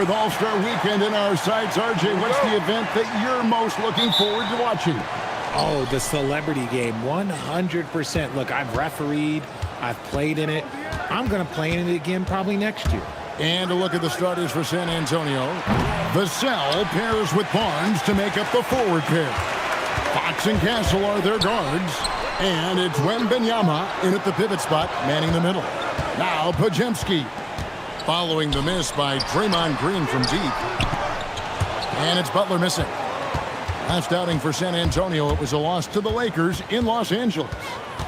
with All-Star Weekend in our sights. RJ, what's the event that you're most looking forward to watching? Oh, the celebrity game, 100%. Look, I've refereed, I've played in it. I'm going to play in it again probably next year. And a look at the starters for San Antonio. Vassell pairs with Barnes to make up the forward pair. Fox and Castle are their guards. And it's Wembanyama in at the pivot spot, manning the middle. Now Podziemski, following the miss by Draymond Green from deep. And it's Butler missing. Last outing for San Antonio, it was a loss to the Lakers in Los Angeles.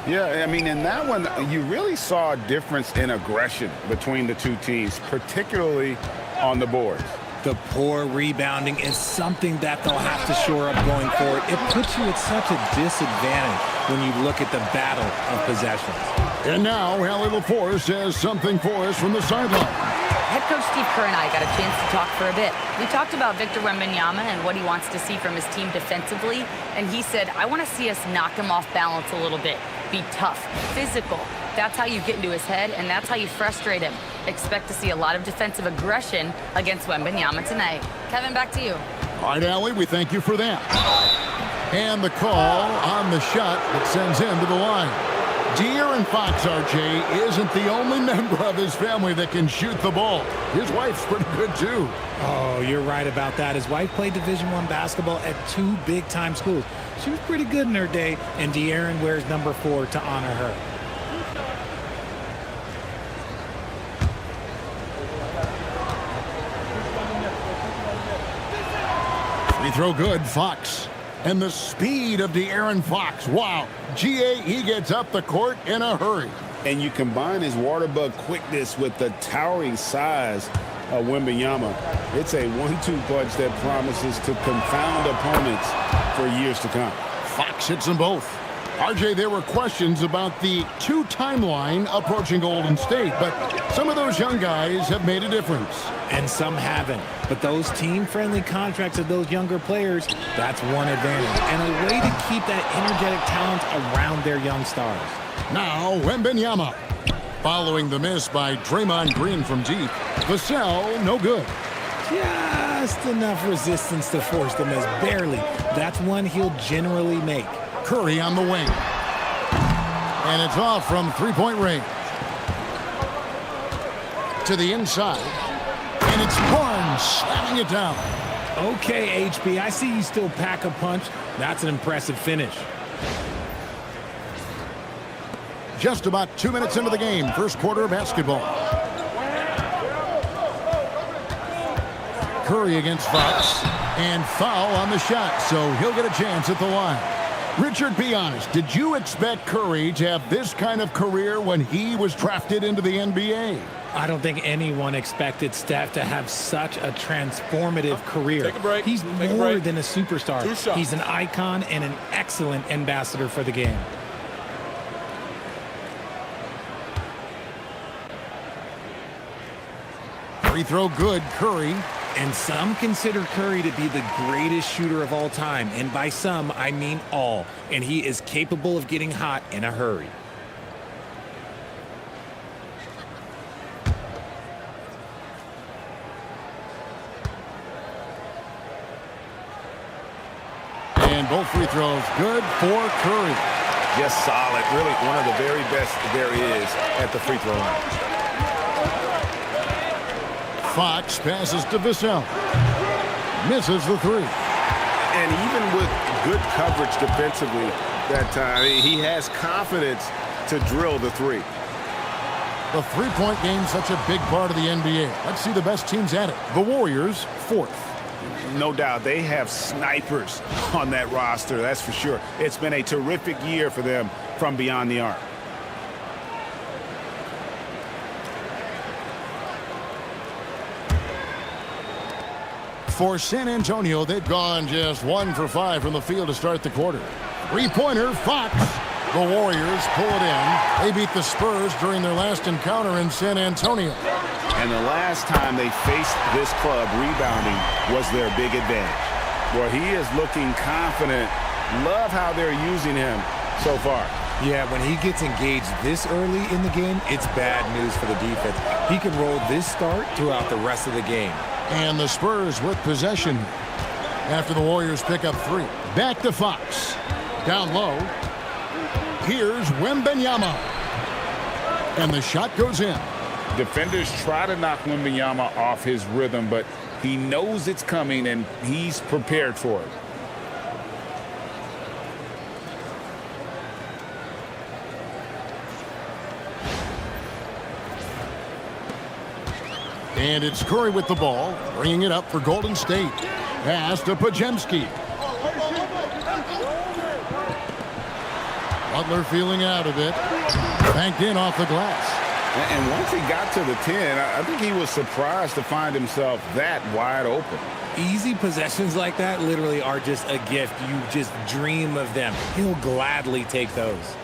Yeah, I mean, in that one, you really saw a difference in aggression between the two teams, particularly on the boards. The poor rebounding is something that they'll have to shore up going forward. It puts you at such a disadvantage when you look at the battle of possessions. And now, Allie LaForce has something for us from the sideline. Head coach Steve Kerr and I got a chance to talk for a bit. We talked about Victor Wembanyama and what he wants to see from his team defensively, and he said, I want to see us knock him off balance a little bit. Be tough, physical. That's how you get into his head, and that's how you frustrate him. Expect to see a lot of defensive aggression against Wembanyama tonight. Kevin, back to you. All right, Allie, we thank you for that. And the call on the shot that sends him to the line. De'Aaron Fox, RJ, isn't the only member of his family that can shoot the ball. His wife's pretty good, too. Oh, you're right about that. His wife played Division I basketball at 2 big-time schools. She was pretty good in her day, and De'Aaron wears number 4 to honor her. Free throw good, Fox. And the speed of De'Aaron Fox. Wow. GA, he gets up the court in a hurry. And you combine his water bug quickness with the towering size of Wembanyama. It's a 1-2 punch that promises to confound opponents for years to come. Fox hits them both. RJ, there were questions about the 2 timeline approaching Golden State, but some of those young guys have made a difference. And some haven't. But those team-friendly contracts of those younger players, that's one advantage. And a way to keep that energetic talent around their young stars. Now, Wembanyama. Following the miss by Draymond Green from deep. Vassell, no good. Just enough resistance to force the miss. Barely. That's one he'll generally make. Curry on the wing. And it's off from three-point range. To the inside. And it's Barnes slamming it down. Okay, HB, I see you still pack a punch. That's an impressive finish. Just about 2 minutes into the game, first quarter of basketball. Curry against Fox. And foul on the shot, so he'll get a chance at the line. Richard, be honest, did you expect Curry to have this kind of career when he was drafted into the NBA? I don't think anyone expected Steph to have such a transformative career. Take a break. He's Take more a break. than a superstar. He's an icon and an excellent ambassador for the game. Free throw good, Curry. And some consider Curry to be the greatest shooter of all time. And by some, I mean all. And he is capable of getting hot in a hurry. And both free throws good for Curry. Just solid. Really one of the very best there is at the free throw line. Fox passes to Vassell. Misses the 3. And even with good coverage defensively that time, he has confidence to drill the 3. The three-point game's such a big part of the NBA. Let's see the best teams at it. The Warriors, 4th. No doubt they have snipers on that roster, that's for sure. It's been a terrific year for them from beyond the arc. For San Antonio, they've gone just 1 for 5 from the field to start the quarter. Three-pointer, Fox. The Warriors pull it in. They beat the Spurs during their last encounter in San Antonio. And the last time they faced this club rebounding was their big advantage. Well, he is looking confident. Love how they're using him so far. Yeah, when he gets engaged this early in the game, it's bad news for the defense. He can roll this start throughout the rest of the game. And the Spurs with possession after the Warriors pick up 3. Back to Fox. Down low. Here's Wembanyama. And the shot goes in. Defenders try to knock Wembanyama off his rhythm, but he knows it's coming and he's prepared for it. And it's Curry with the ball, bringing it up for Golden State. Pass to Pajemski. Butler feeling out of it. Banked in off the glass. And once he got to the 10, I think he was surprised to find himself that wide open. Easy possessions like that literally are just a gift. You just dream of them. He'll gladly take those.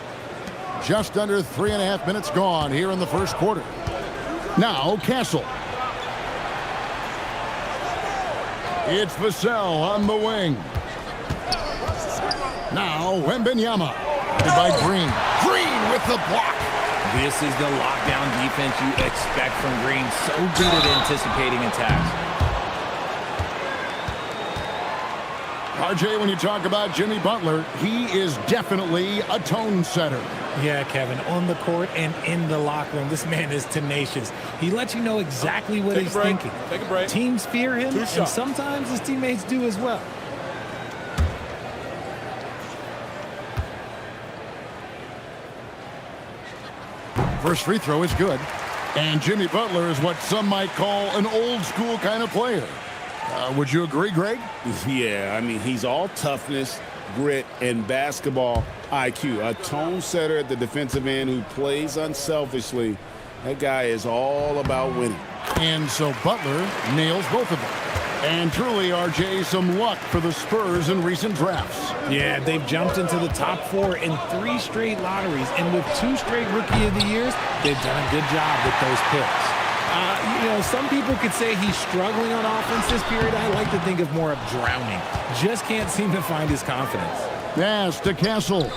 Just under 3.5 minutes gone here in the first quarter. Now Castle. It's Vassell on the wing. Now Wembanyama. By Green. Green with the block. This is the lockdown defense you expect from Green. So good at anticipating attacks. RJ, when you talk about Jimmy Butler, he is definitely a tone setter. Yeah, Kevin, on the court and in the locker room, this man is tenacious. He lets you know exactly what he's thinking. Take a break. Teams fear him, and sometimes his teammates do as well. First free throw is good. And Jimmy Butler is what some might call an old-school kind of player. Would you agree, Greg? Yeah, I mean, he's all toughness, grit, and basketball IQ. A tone setter at the defensive end who plays unselfishly. That guy is all about winning. And so Butler nails both of them. And truly, RJ, some luck for the Spurs in recent drafts. Yeah, they've jumped into the top 4 in 3 straight lotteries. And with 2 straight Rookie of the Years, they've done a good job with those picks. You know, some people could say he's struggling on offense this period. I like to think of more of drowning. Just can't seem to find his confidence. Pass to Castle.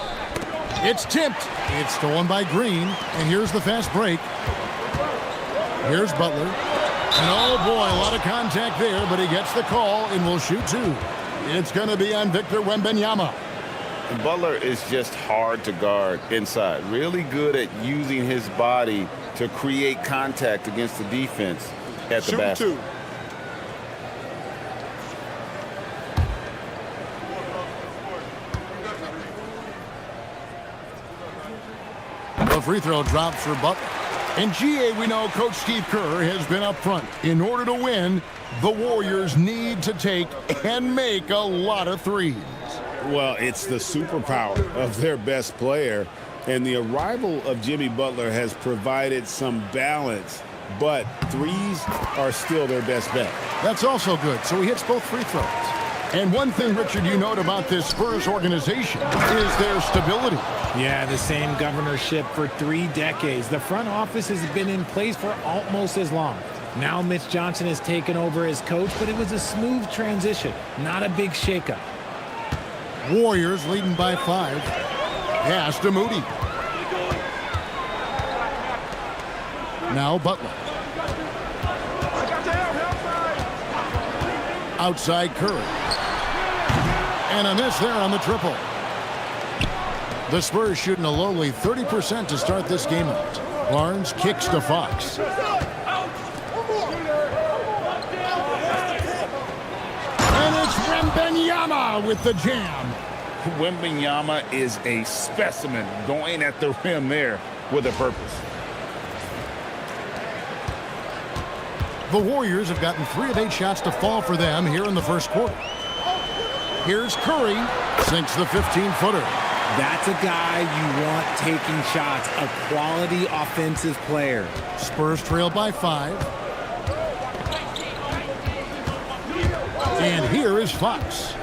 It's tipped. It's stolen by Green. And here's the fast break. Here's Butler. And oh boy, a lot of contact there, but he gets the call and will shoot 2. It's going to be on Victor Wembanyama. Butler is just hard to guard inside. Really good at using his body to create contact against the defense at the basket. The free throw drops for Butler. In GA, we know Coach Steve Kerr has been up front. In order to win, the Warriors need to take and make a lot of threes. Well, it's the superpower of their best player, and the arrival of Jimmy Butler has provided some balance, but threes are still their best bet. That's also good, so he hits both free throws. And one thing, Richard, you note about this Spurs organization is their stability. Yeah, the same governorship for 3 decades. The front office has been in place for almost as long. Now Mitch Johnson has taken over as coach, but it was a smooth transition, not a big shakeup. Warriors leading by 5. Pass to Moody. Now Butler. Outside Curry. And a miss there on the triple. The Spurs shooting a lowly 30% to start this game out. Barnes kicks to Fox. And it's Wembanyama with the jam. Wembanyama is a specimen going at the rim there with a purpose. The Warriors have gotten 3 of 8 shots to fall for them here in the first quarter. Here's Curry, sinks the 15-footer. That's a guy you want taking shots, a quality offensive player. Spurs trail by 5. And here is Fox.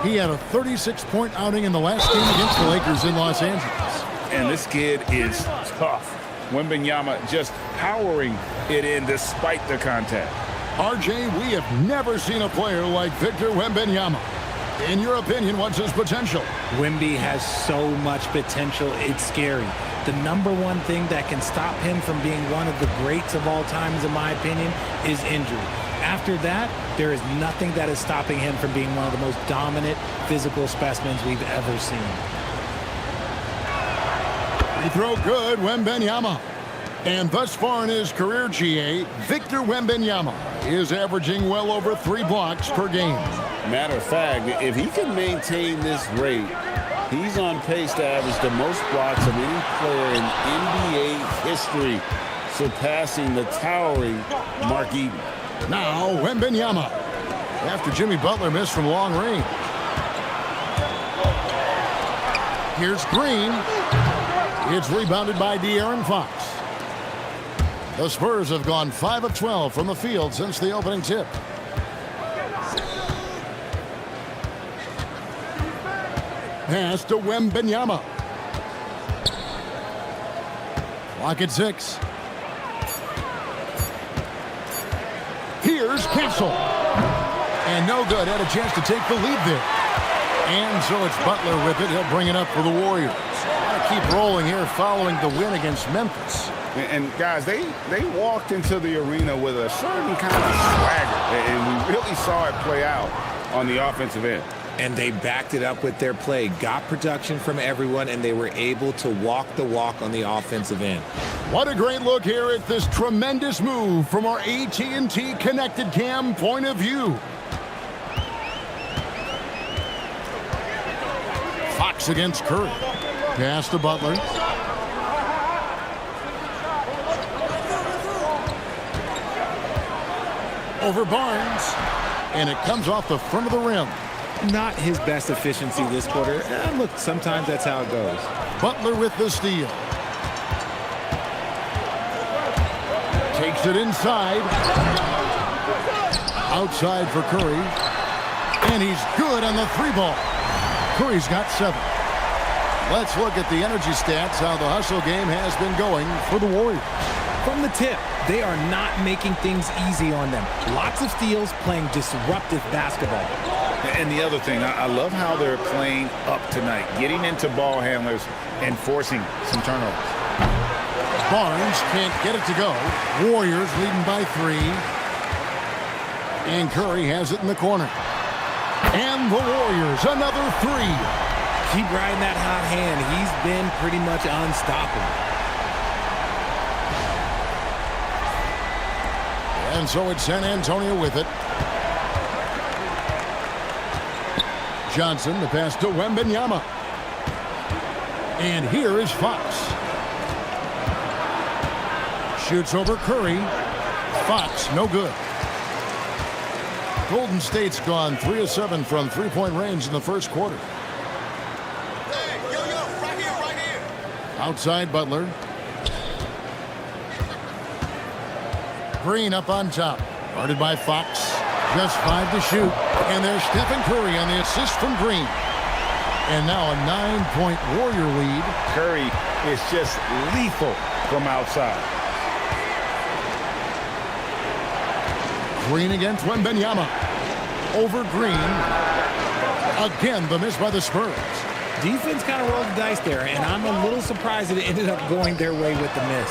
He had a 36-point outing in the last game against the Lakers in Los Angeles. And this kid is tough. Wembanyama just powering it in despite the contact. RJ, we have never seen a player like Victor Wembanyama. In your opinion, what's his potential? Wemby has so much potential, it's scary. The number one thing that can stop him from being one of the greats of all times, in my opinion, is injury. After that, there is nothing that is stopping him from being one of the most dominant physical specimens we've ever seen. Free throw good, Wembanyama. And thus far in his career, GA, Victor Wembanyama is averaging well over 3 blocks per game. Matter of fact, if he can maintain this rate, he's on pace to average the most blocks of any player in NBA history, surpassing the towering Mark Eaton. Now, Wembanyama, after Jimmy Butler missed from long range. Here's Green. It's rebounded by De'Aaron Fox. The Spurs have gone 5 of 12 from the field since the opening tip. Pass to Wembanyama. Clock at 6. Here's Castle. And no good. Had a chance to take the lead there. And so it's Butler with it. He'll bring it up for the Warriors. Gotta keep rolling here following the win against Memphis. And guys, they walked into the arena with a certain kind of swagger. And we really saw it play out on the offensive end. And they backed it up with their play, got production from everyone, and they were able to walk the walk on the offensive end. What a great look here at this tremendous move from our AT&T Connected Cam point of view. Fox against Curry. Pass to Butler. Over Barnes. And it comes off the front of the rim. Not his best efficiency this quarter. Look, sometimes that's how it goes. Butler with the steal. Takes it inside. Outside for Curry. And he's good on the 3-ball. Curry's got 7. Let's look at the energy stats, how the hustle game has been going for the Warriors. From the tip, they are not making things easy on them. Lots of steals, playing disruptive basketball. And the other thing, I love how they're playing up tonight, getting into ball handlers and forcing some turnovers. Barnes can't get it to go. Warriors leading by 3. And Curry has it in the corner. And the Warriors, another 3. Keep riding that hot hand. He's been pretty much unstoppable. And so it's San Antonio with it. Johnson, the pass to Wembanyama. And here is Fox. Shoots over Curry. Fox, no good. Golden State's gone 3 of 7 from 3-point range in the first quarter. Hey, right here. Outside Butler. Green up on top. Guarded by Fox. Just 5 to shoot. And there's Stephen Curry on the assist from Green. And now a 9-point Warrior lead. Curry is just lethal from outside. Green against Wembanyama. Over Green. Again, the miss by the Spurs. Defense kind of rolled the dice there, and I'm a little surprised that it ended up going their way with the miss.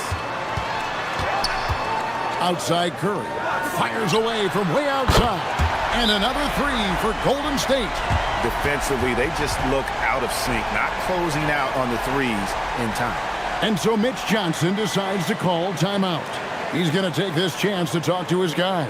Outside Curry. Fires away from way outside. And another 3 for Golden State. Defensively, they just look out of sync, not closing out on the threes in time. And so Mitch Johnson decides to call timeout. He's going to take this chance to talk to his guys.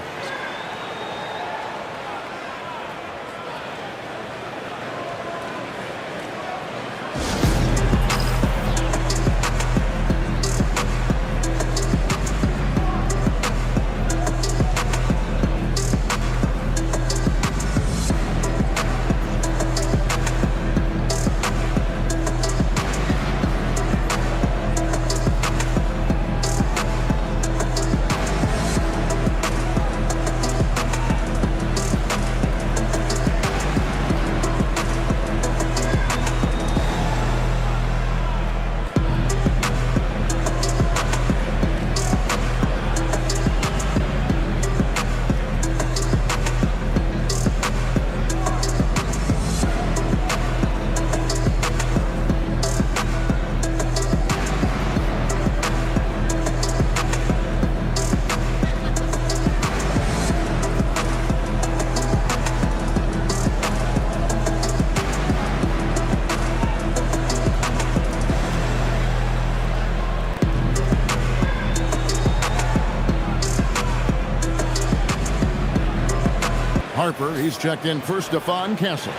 Harper. He's checked in for Stephon Castle.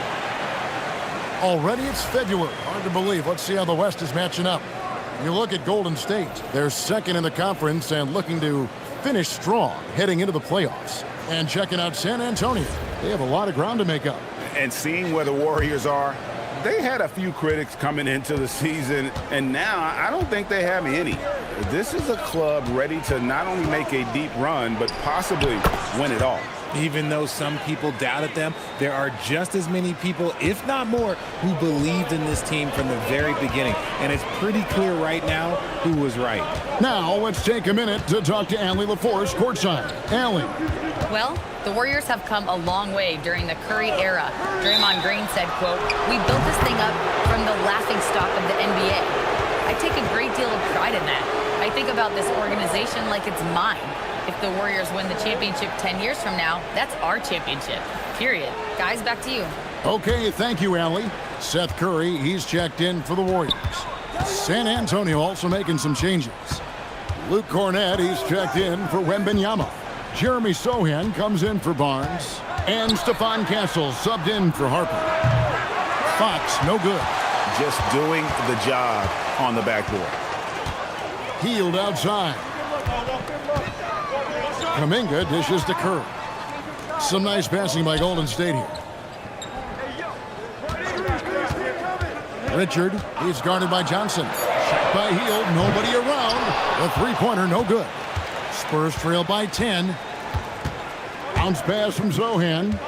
Already it's February. Hard to believe. Let's see how the West is matching up. You look at Golden State. They're second in the conference and looking to finish strong heading into the playoffs. And checking out San Antonio. They have a lot of ground to make up. And seeing where the Warriors are, they had a few critics coming into the season, and now I don't think they have any. This is a club ready to not only make a deep run, but possibly win it all. Even though some people doubted them, there are just as many people, if not more, who believed in this team from the very beginning. And it's pretty clear right now who was right. Now, let's take a minute to talk to Allie LaForce courtside. Allie. Well, the Warriors have come a long way during the Curry era. Draymond Green said, quote, "We built this thing up from the laughingstock of the NBA. I take a great deal of pride in that. I think about this organization like it's mine. If the Warriors win the championship 10 years from now, that's our championship, period." Guys, back to you. Okay, thank you, Allie. Seth Curry, he's checked in for the Warriors. San Antonio also making some changes. Luke Cornett, he's checked in for Wembanyama. Jeremy Sohan comes in for Barnes. And Stephon Castle subbed in for Harper. Fox, no good. Just doing the job on the backboard. Healed outside. Kuminga dishes to Curry. Some nice passing by Golden State here. Richard, he's guarded by Johnson. Shot by Hield, nobody around. The three-pointer, no good. Spurs trail by 10. Bounce pass from Sohan.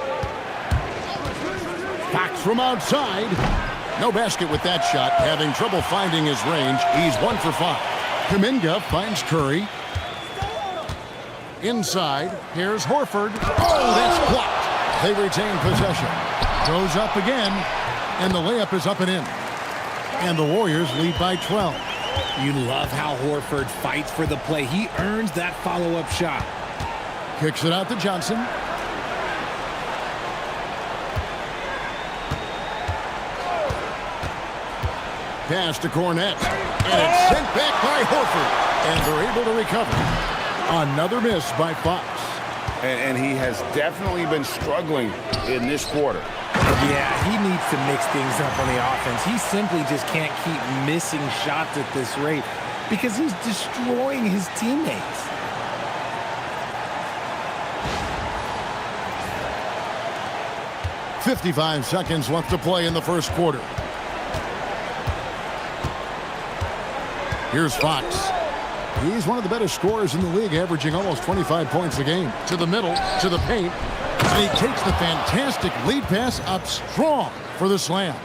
Fox from outside. No basket with that shot. Having trouble finding his range. He's 1 for 5. Kuminga finds Curry. Inside, here's Horford. Oh, that's blocked. They retain possession. Goes up again, and the layup is up and in. And the Warriors lead by 12. You love how Horford fights for the play. He earns that follow-up shot. Kicks it out to Johnson. Pass to Cornett. And it's sent back by Horford. And they're able to recover. Another miss by Fox. And he has definitely been struggling in this quarter. Yeah, he needs to mix things up on the offense. He simply just can't keep missing shots at this rate because he's destroying his teammates. .55 seconds left to play in the first quarter. Here's Fox. He's one of the better scorers in the league, averaging almost 25 points a game. To the middle, to the paint. And he takes the fantastic lead pass up strong for the slam.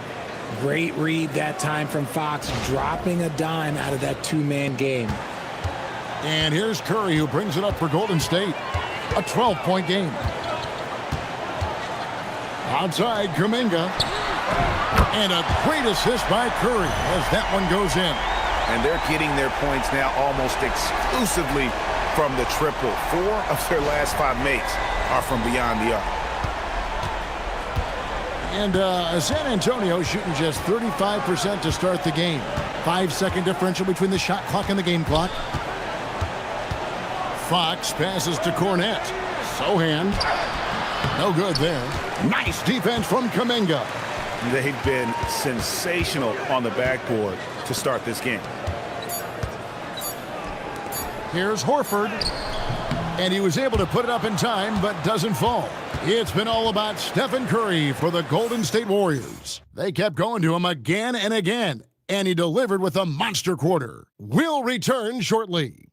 Great read that time from Fox, dropping a dime out of that two-man game. And here's Curry, who brings it up for Golden State. A 12-point game. Outside, Kuminga. And a great assist by Curry as that one goes in. And they're getting their points now almost exclusively from the triple. 4 of their last 5 makes are from beyond the arc. And San Antonio shooting just 35% to start the game. 5-second differential between the shot clock and the game clock. Fox passes to Cornett. Sohan. No good there. Nice defense from Kuminga. They've been sensational on the backboard to start this game. Here's Horford. And he was able to put it up in time, but doesn't fall. It's been all about Stephen Curry for the Golden State Warriors. They kept going to him again and again, and he delivered with a monster quarter. We'll return shortly.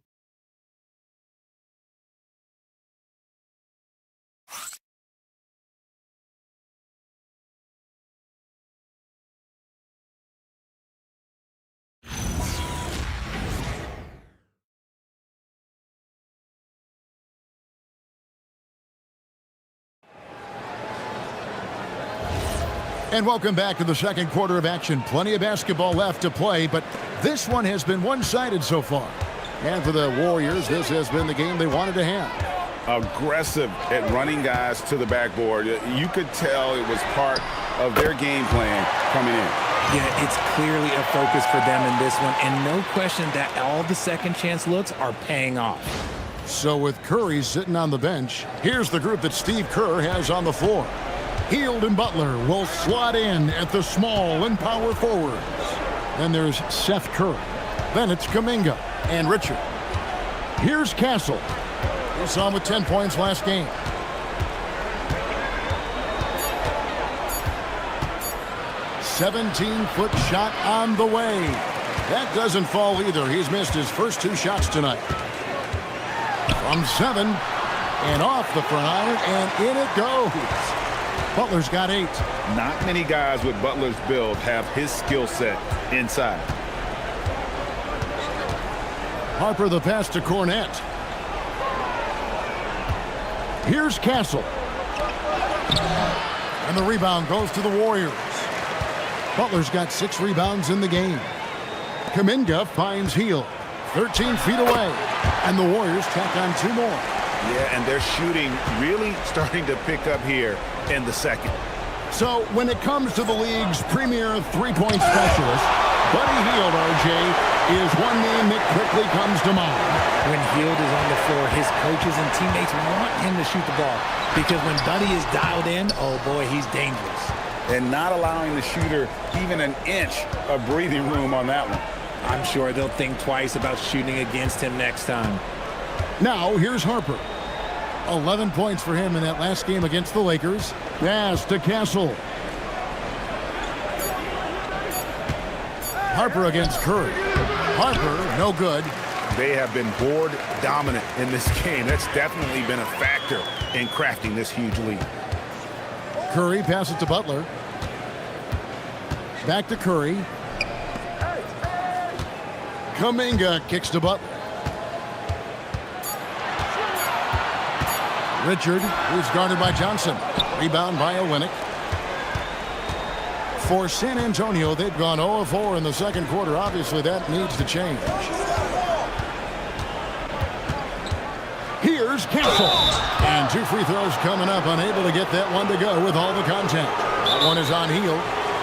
And welcome back to the second quarter of action. Plenty of basketball left to play, but this one has been one-sided so far. And for the Warriors, this has been the game they wanted to have. Aggressive at running guys to the backboard. You could tell it was part of their game plan coming in. Yeah, it's clearly a focus for them in this one, and no question that all the second chance looks are paying off. So with Curry sitting on the bench, here's the group that Steve Kerr has on the floor. Hield and Butler will slot in at the small and power forwards. Then there's Seth Curry. Then it's Kuminga and Richard. Here's Castle. We saw him with 10 points last game. "17-foot shot on the way." That doesn't fall either. He's missed his first 2 shots tonight. From 7 and off the front iron, and in it goes. Butler's got 8. Not many guys with Butler's build have his skill set inside. Harper the pass to Cornette. Here's Castle. And the rebound goes to the Warriors. Butler's got 6 rebounds in the game. Kuminga finds Hield. 13 feet away. And the Warriors tack on 2 more. Yeah, and they're shooting really starting to pick up here in the second. So when it comes to the league's premier three-point specialist, Buddy Hield, RJ, is one name that quickly comes to mind. When Hield is on the floor, his coaches and teammates want him to shoot the ball. Because when Buddy is dialed in, oh boy, he's dangerous. And not allowing the shooter even an inch of breathing room on that one. I'm sure they'll think twice about shooting against him next time. Now, here's Harper. 11 points for him in that last game against the Lakers. Pass to Castle. Harper against Curry. Harper, no good. They have been board dominant in this game. That's definitely been a factor in crafting this huge lead. Curry passes to Butler. Back to Curry. Kuminga kicks to Butler. Richard, who's guarded by Johnson. Rebound by Olynyk. For San Antonio, they've gone 0-4 in the second quarter. Obviously, that needs to change. Here's Castle. And 2 free throws coming up, unable to get that one to go with all the contact. That one is on Hield.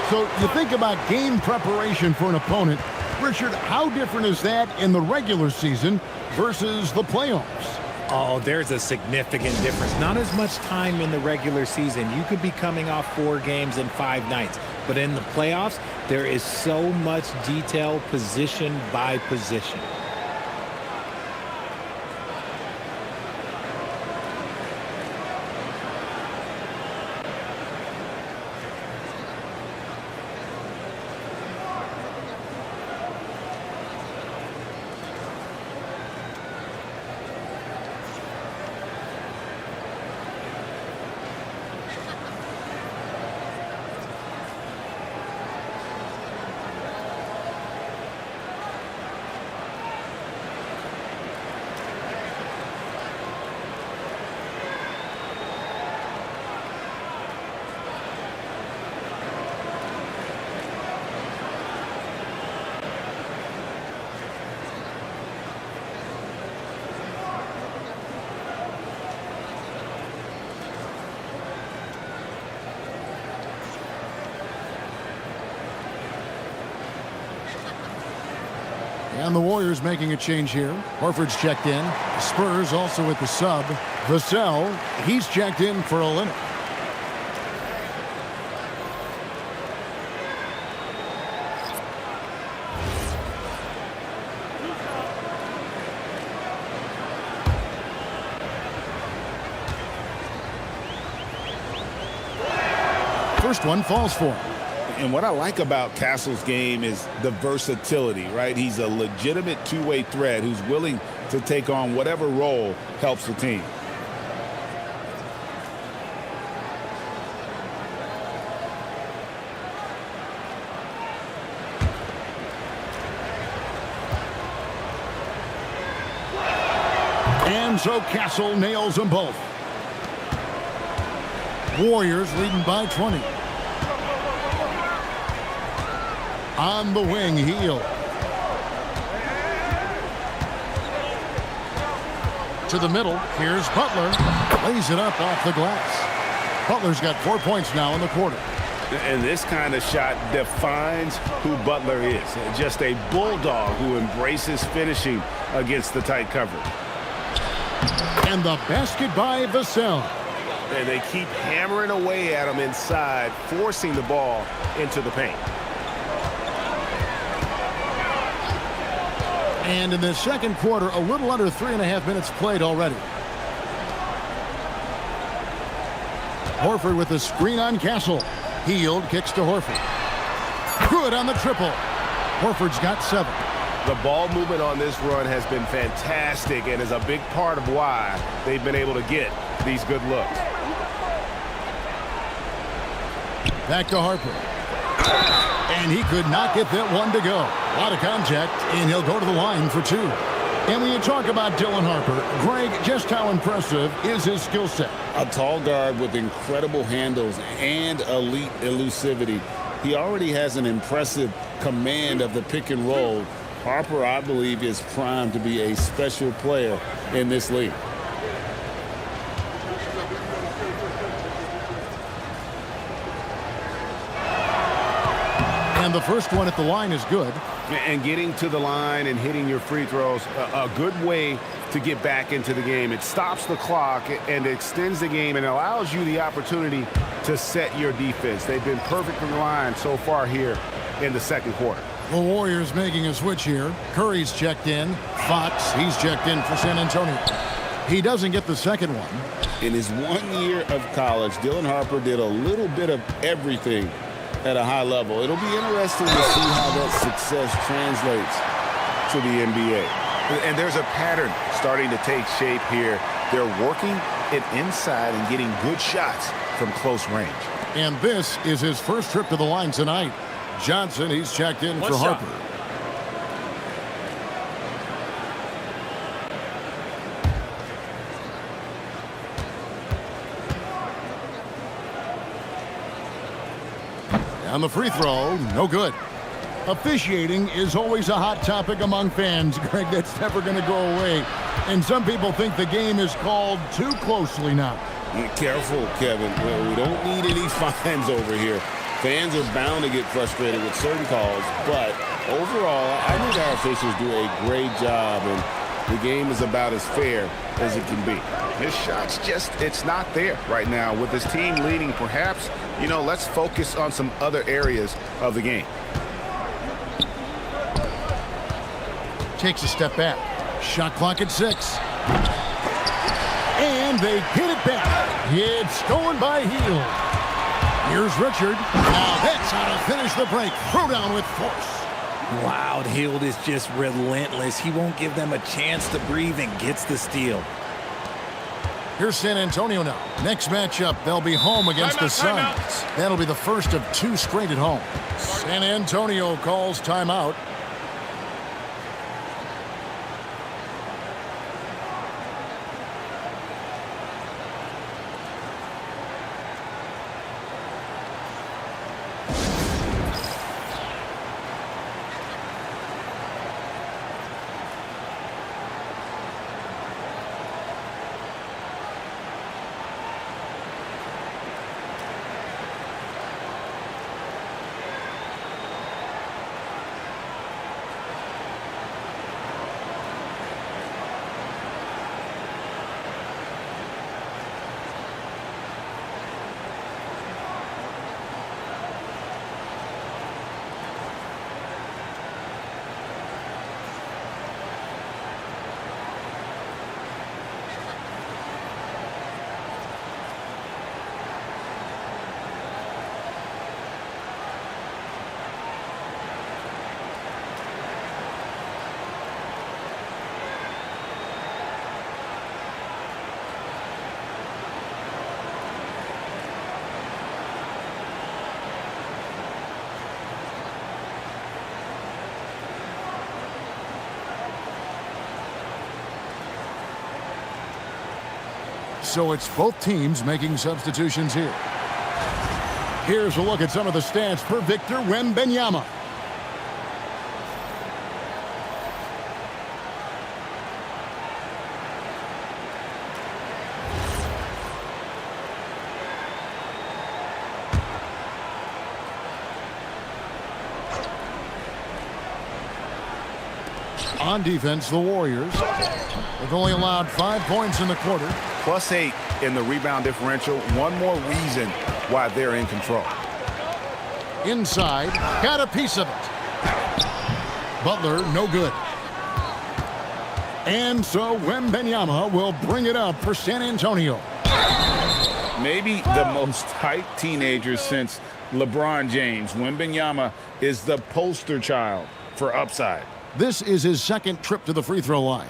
So you think about game preparation for an opponent. Richard, how different is that in the regular season versus the playoffs? Oh, there's a significant difference. Not as much time in the regular season. You could be coming off 4 games in 5 nights. But in the playoffs, there is so much detail position by position. And the Warriors making a change here. Horford's checked in. Spurs also with the sub. Vassell, he's checked in for Olynyk. First one falls for him. And what I like about Castle's game is the versatility, right? He's a legitimate two-way threat who's willing to take on whatever role helps the team. And so Castle nails them both. Warriors leading by 20. On the wing, Hield. To the middle, here's Butler. Lays it up off the glass. Butler's got 4 points now in the quarter. And this kind of shot defines who Butler is. Just a bulldog who embraces finishing against the tight coverage. And the basket by Vassell. And they keep hammering away at him inside, forcing the ball into the paint. And in the second quarter, a little under 3.5 minutes played already. Horford with the screen on Castle. Hield kicks to Horford. Good on the triple. Horford's got 7. The ball movement on this run has been fantastic and is a big part of why they've been able to get these good looks. Back to Harper. And he could not get that one to go. A lot of contact, and he'll go to the line for 2. And when you talk about Dylan Harper, Greg, just how impressive is his skill set? A tall guard with incredible handles and elite elusivity. He already has an impressive command of the pick and roll. Harper, I believe, is primed to be a special player in this league. And the first one at the line is good. And getting to the line and hitting your free throws, a good way to get back into the game. It stops the clock and extends the game and allows you the opportunity to set your defense. They've been perfect from the line so far here in the second quarter. The Warriors making a switch here. Curry's checked in. Fox, he's checked in for San Antonio. He doesn't get the second one. In his 1 year of college, Dylan Harper did a little bit of everything at a high level. It'll be interesting to see how that success translates to the NBA. And there's a pattern starting to take shape here. They're working it inside and getting good shots from close range. And this is his first trip to the line tonight. Johnson, he's checked in for Harper. On the free throw, no good. Officiating is always a hot topic among fans, Greg. That's never going to go away. And some people think the game is called too closely now. Careful, Kevin. Well, we don't need any fines over here. Fans are bound to get frustrated with certain calls, but overall, I think our officials do a great job, and the game is about as fair as it can be. His shot's just, it's not there right now. With his team leading, perhaps, let's focus on some other areas of the game. Takes a step back. Shot clock at 6. And they get it back. It's stolen by Hield. Here's Richard. Now that's how to finish the break. Throw down with force. Wow, Hield is just relentless. He won't give them a chance to breathe and gets the steal. Here's San Antonio now. Next matchup, they'll be home against the Suns. That'll be the first of 2 straight at home. San Antonio calls timeout. So it's both teams making substitutions here. Here's a look at some of the stats for Victor Wembanyama. On defense, the Warriors. They've only allowed 5 points in the quarter. +8 in the rebound differential. One more reason why they're in control. Inside, got a piece of it. Butler, no good. And so Wembanyama will bring it up for San Antonio. Maybe the most hyped teenager since LeBron James. Wembanyama is the poster child for upside. This is his second trip to the free throw line.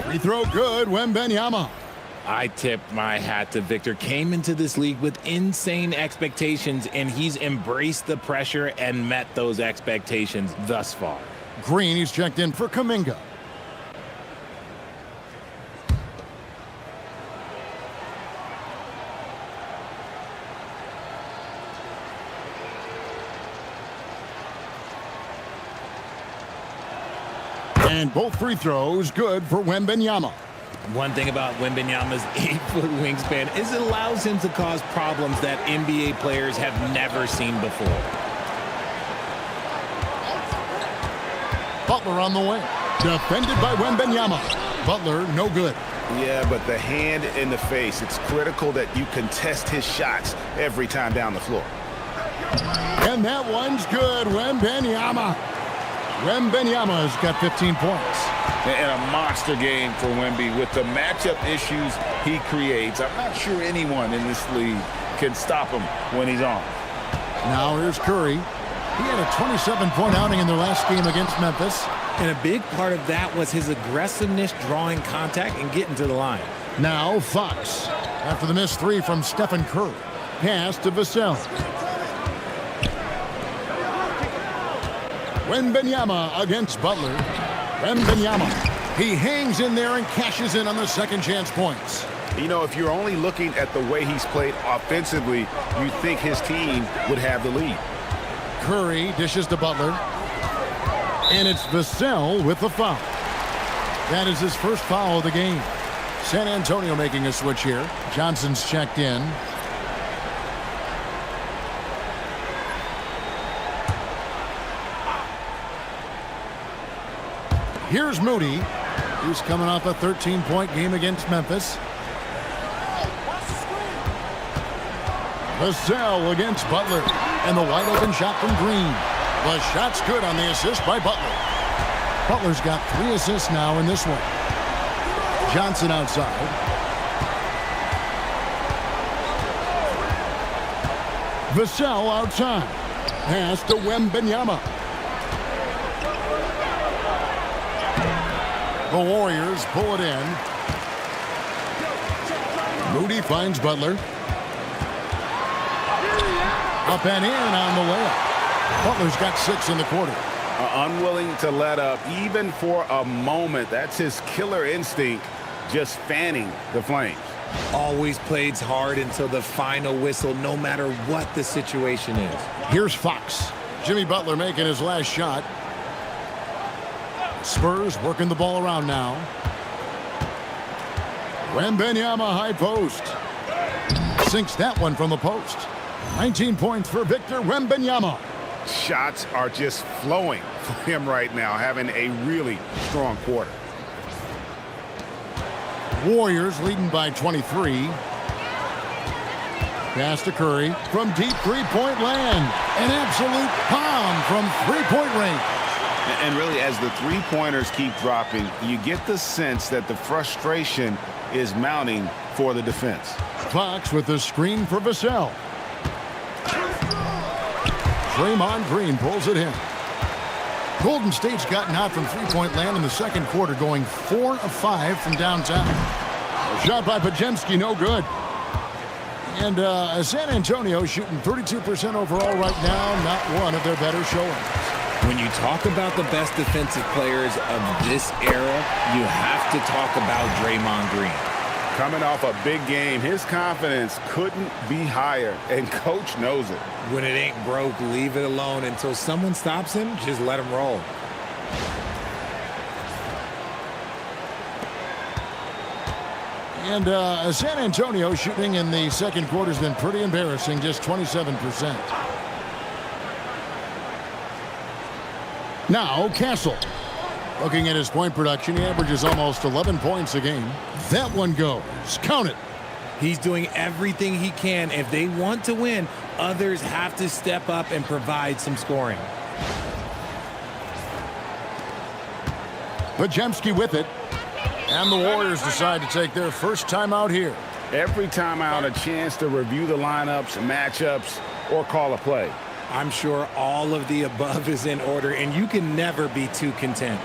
Free throw good, Wembanyama. I tip my hat to Victor. Came into this league with insane expectations, and he's embraced the pressure and met those expectations thus far. Green, he's checked in for Kuminga. And both free throws good for Wembanyama. One thing about Wembanyama's 8-foot wingspan is it allows him to cause problems that NBA players have never seen before. Butler on the wing. Defended by Wembanyama. Butler, no good. Yeah, but the hand in the face, it's critical that you contest his shots every time down the floor. And that one's good, Wembanyama. Wembanyama's got 15 points. And a monster game for Wemby with the matchup issues he creates. I'm not sure anyone in this league can stop him when he's on. Now here's Curry. He had a 27-point outing in their last game against Memphis. And a big part of that was his aggressiveness, drawing contact and getting to the line. Now Fox. After the missed three from Stephen Curry. Pass to Vassell. Wembanyama against Butler. Wembanyama. He hangs in there and cashes in on the second chance points. You know, if you're only looking at the way he's played offensively, you think his team would have the lead. Curry dishes to Butler. And it's Vassell with the foul. That is his first foul of the game. San Antonio making a switch here. Johnson's checked in. Here's Moody. He's coming off a 13-point game against Memphis. Vassell against Butler. And the wide open shot from Green. The shot's good on the assist by Butler. Butler's got 3 assists now in this one. Johnson outside. Vassell outside. Pass to Wembanyama. The Warriors pull it in. Moody finds Butler. Up and in on the layup. Butler's got 6 in the quarter. Unwilling to let up even for a moment. That's his killer instinct, just fanning the flames. Always plays hard until the final whistle, no matter what the situation is. Here's Fox. Jimmy Butler making his last shot. Spurs working the ball around now. Wembanyama high post. Sinks that one from the post. 19 points for Victor Wembanyama. Shots are just flowing for him right now, having a really strong quarter. Warriors leading by 23. Pass to Curry from deep three-point land. An absolute bomb from three-point range. And really, as the three-pointers keep dropping, you get the sense that the frustration is mounting for the defense. Fox with the screen for Vassell. Draymond Green pulls it in. Golden State's gotten out from three-point land in the second quarter, going 4 of 5 from downtown. Shot by Podziemski, no good. And San Antonio shooting 32% overall right now, not one of their better showings. When you talk about the best defensive players of this era, you have to talk about Draymond Green. Coming off a big game, his confidence couldn't be higher, and coach knows it. When it ain't broke, leave it alone. Until someone stops him, just let him roll. And San Antonio shooting in the second quarter has been pretty embarrassing, just 27%. Now, Castle. Looking at his point production, he averages almost 11 points a game. That one goes. Count it. He's doing everything he can. If they want to win, others have to step up and provide some scoring. Pajemski with it. And the Warriors decide to take their first timeout here. Every timeout, a chance to review the lineups, matchups, or call a play. I'm sure all of the above is in order, and you can never be too content.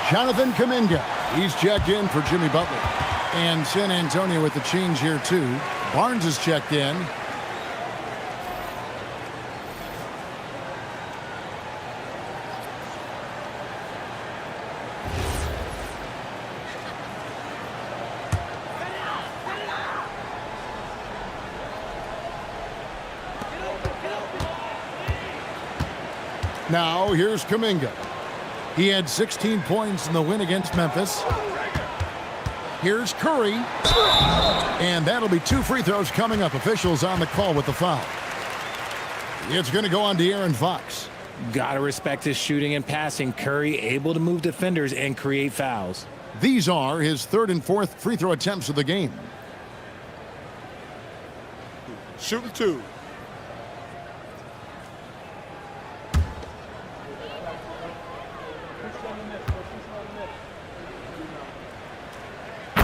Jonathan Kuminga. He's checked in for Jimmy Butler. And San Antonio with the change here, too. Barnes is checked in. Now, here's Kuminga. He had 16 points in the win against Memphis. Here's Curry. And that'll be 2 free throws coming up. Officials on the call with the foul. It's going to go on to De'Aaron Fox. Gotta respect his shooting and passing. Curry able to move defenders and create fouls. These are his 3rd and 4th free throw attempts of the game. Shooting 2.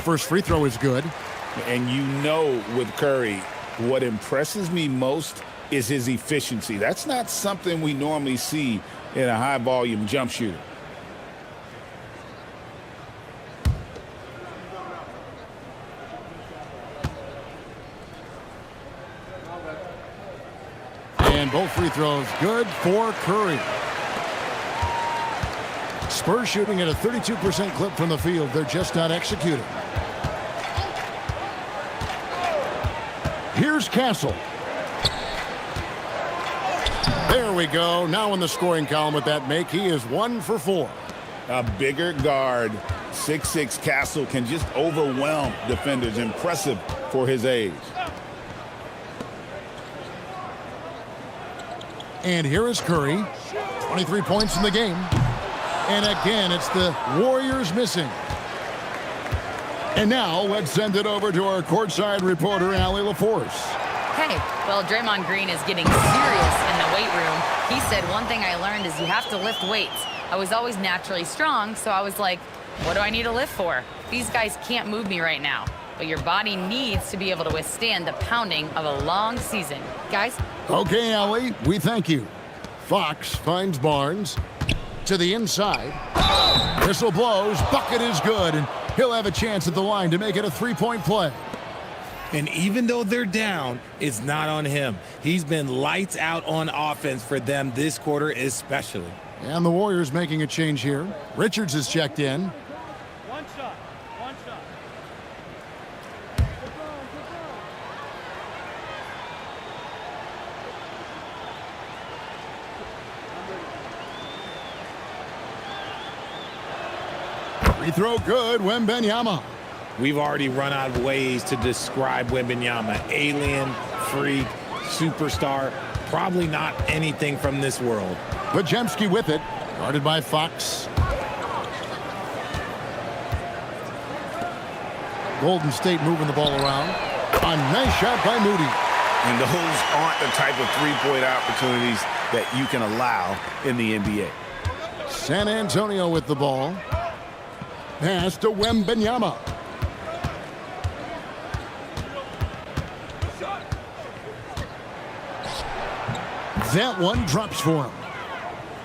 First free throw is good. And you know with Curry, what impresses me most is his efficiency. That's not something we normally see in a high-volume jump shooter. And both free throws good for Curry. Spurs shooting at a 32% clip from the field. They're just not executing. Here's Castle. There we go. Now in the scoring column with that make, he is 1 for 4. A bigger guard, 6'6" Castle, can just overwhelm defenders. Impressive for his age. And here is Curry. 23 points in the game. And again, it's the Warriors missing. And now let's send it over to our courtside reporter, Allie LaForce. Hey, well, Draymond Green is getting serious in the weight room. He said, one thing I learned is you have to lift weights. I was always naturally strong, so I was like, what do I need to lift for? These guys can't move me right now. But your body needs to be able to withstand the pounding of a long season. Guys? Okay, Allie, we thank you. Fox finds Barnes to the inside. Whistle blows. Bucket is good, and he'll have a chance at the line to make it a 3-point play. And even though they're down, it's not on him. He's been lights out on offense for them this quarter especially. And the Warriors making a change here. Richards is checked in. One shot. Free throw good, Wembanyama. We've already run out of ways to describe Wembanyama. Alien, freak, superstar, probably not anything from this world. Podziemski with it, guarded by Fox. Golden State moving the ball around. A nice shot by Moody. And those aren't the type of three-point opportunities that you can allow in the NBA. San Antonio with the ball. Pass to Wembanyama. That one drops for him.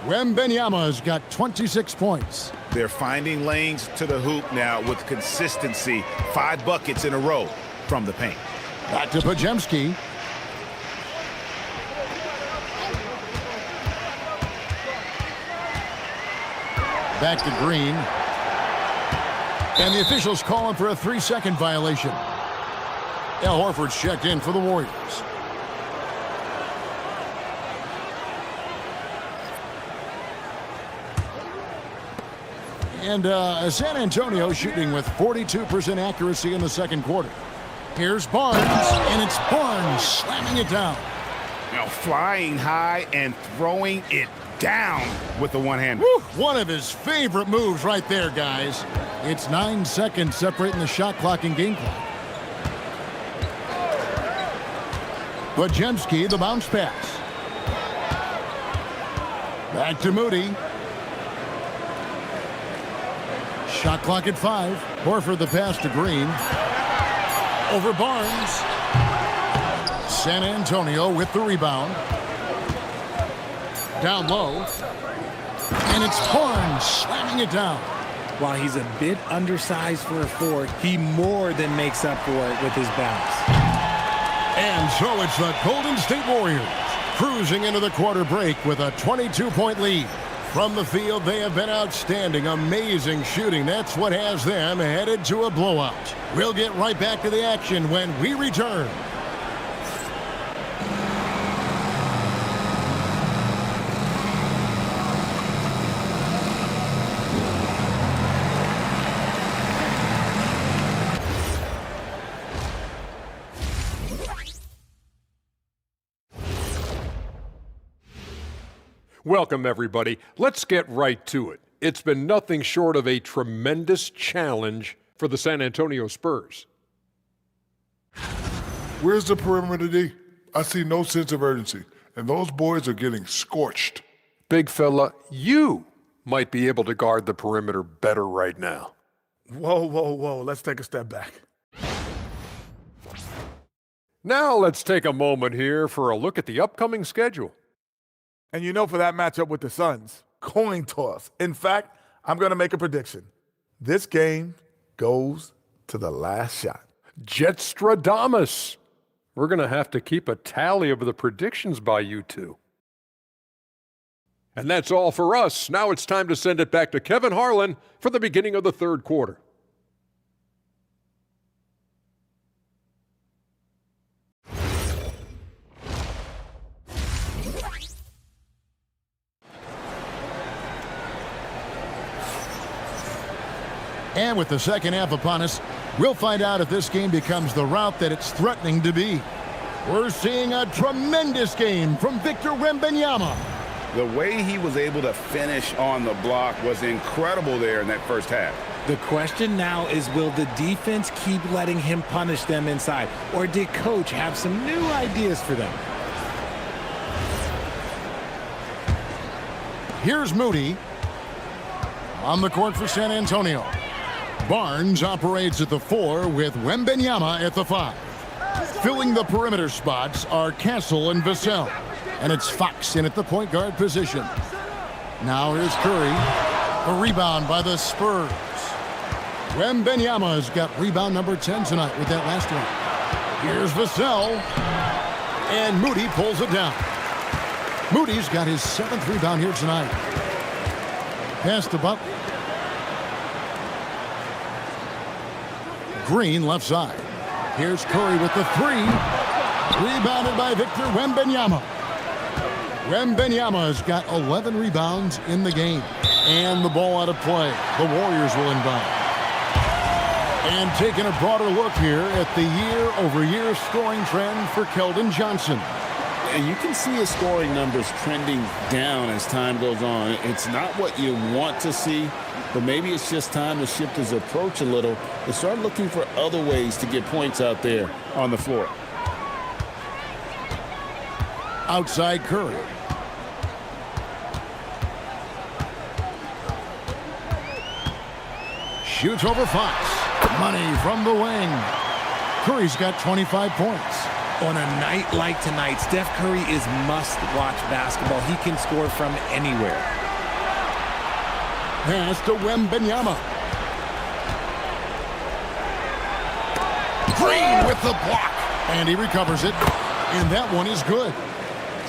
Wembanyama's got 26 points. They're finding lanes to the hoop now with consistency. 5 buckets in a row from the paint. Back to Podziemski. Back to Green. And the officials calling for a 3-second violation. Al Horford's checked in for the Warriors. And San Antonio shooting with 42% accuracy in the second quarter. Here's Barnes, and it's Barnes slamming it down. Now flying high and throwing it down with the one-hand. One of his favorite moves right there, guys. It's 9 seconds separating the shot clock and game clock. Podziemski, the bounce pass. Back to Moody. Shot clock at 5. Horford the pass to Green. Over Barnes. San Antonio with the rebound. Down low. And it's Barnes slamming it down. While he's a bit undersized for a 4, he more than makes up for it with his bounce. And so it's the Golden State Warriors cruising into the quarter break with a 22-point lead. From the field, they have been outstanding. Amazing shooting. That's what has them headed to a blowout. We'll get right back to the action when we return. Welcome, everybody. Let's get right to it. It's been nothing short of a tremendous challenge for the San Antonio Spurs. Where's the perimeter D? I see no sense of urgency, and those boys are getting scorched. Big fella, you might be able to guard the perimeter better right now. Whoa. Let's take a step back. Now let's take a moment here for a look at the upcoming schedule. And you know, for that matchup with the Suns, coin toss. In fact, I'm going to make a prediction. This game goes to the last shot. Jetstradamus. We're going to have to keep a tally of the predictions by you two. And that's all for us. Now it's time to send it back to Kevin Harlan for the beginning of the third quarter. And with the second half upon us, we'll find out if this game becomes the route that it's threatening to be. We're seeing a tremendous game from Victor Wembanyama. The way he was able to finish on the block was incredible there in that first half. The question now is, will the defense keep letting him punish them inside? Or did Coach have some new ideas for them? Here's Moody on the court for San Antonio. Barnes operates at the 4 with Wembanyama at the 5. Filling the perimeter spots are Castle and Vassell. And it's Fox in at the point guard position. Now here's Curry. A rebound by the Spurs. Wembanyama's got rebound number 10 tonight with that last one. Here's Vassell. And Moody pulls it down. Moody's got his 7th rebound here tonight. Pass to Butler. Green left side. Here's Curry with the 3. Rebounded by Victor Wembanyama. Wembanyama's got 11 rebounds in the game. And the ball out of play. The Warriors will inbound. And taking a broader look here at the year-over-year scoring trend for Keldon Johnson. And you can see his scoring numbers trending down as time goes on. It's not what you want to see, but maybe it's just time to shift his approach a little and start looking for other ways to get points out there on the floor. Outside Curry. Shoots over Fox. Money from the wing. Curry's got 25 points. On a night like tonight, Steph Curry is must-watch basketball. He can score from anywhere. Pass to Wembanyama. Green with the block. And he recovers it. And that one is good.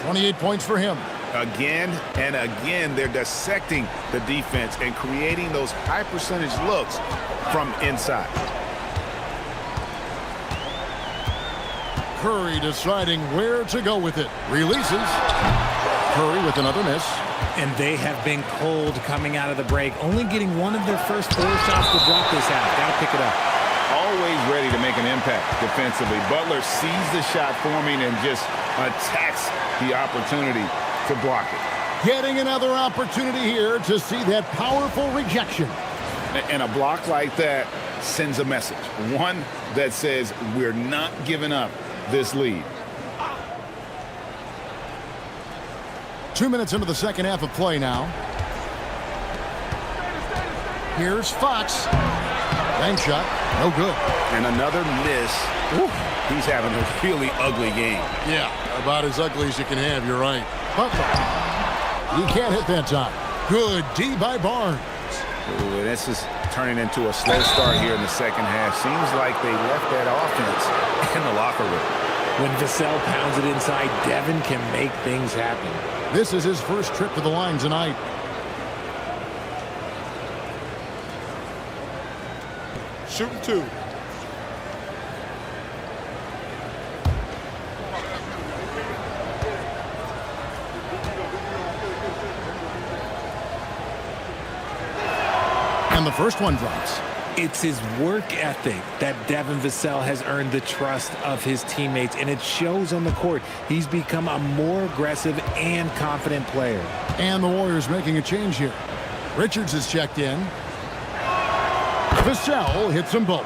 28 points for him. Again and again, they're dissecting the defense and creating those high-percentage looks from inside. Curry deciding where to go with it. Releases. Curry with another miss. And they have been cold coming out of the break, only getting one of their first 4 shots to drop this half. Got to pick it up. Always ready to make an impact defensively. Butler sees the shot forming and just attacks the opportunity to block it. Getting another opportunity here to see that powerful rejection. And a block like that sends a message. One that says we're not giving up this lead. 2 minutes into the second half of play now. Here's Fox. Bank shot. No good. And another miss. Woo. He's having a really ugly game. Yeah, about as ugly as you can have. You're right. Butler. He can't hit that time. Good D by Barnes. Ooh, and this is turning into a slow start here in the second half. Seems like they left that offense in the locker room. When Vassell pounds it inside, Devin can make things happen. This is his first trip to the line tonight. Shooting 2. And the first one drops. It's his work ethic that Devin Vassell has earned the trust of his teammates, and it shows on the court. He's become a more aggressive and confident player. And the Warriors making a change here. Richards is checked in. Vassell hits them both.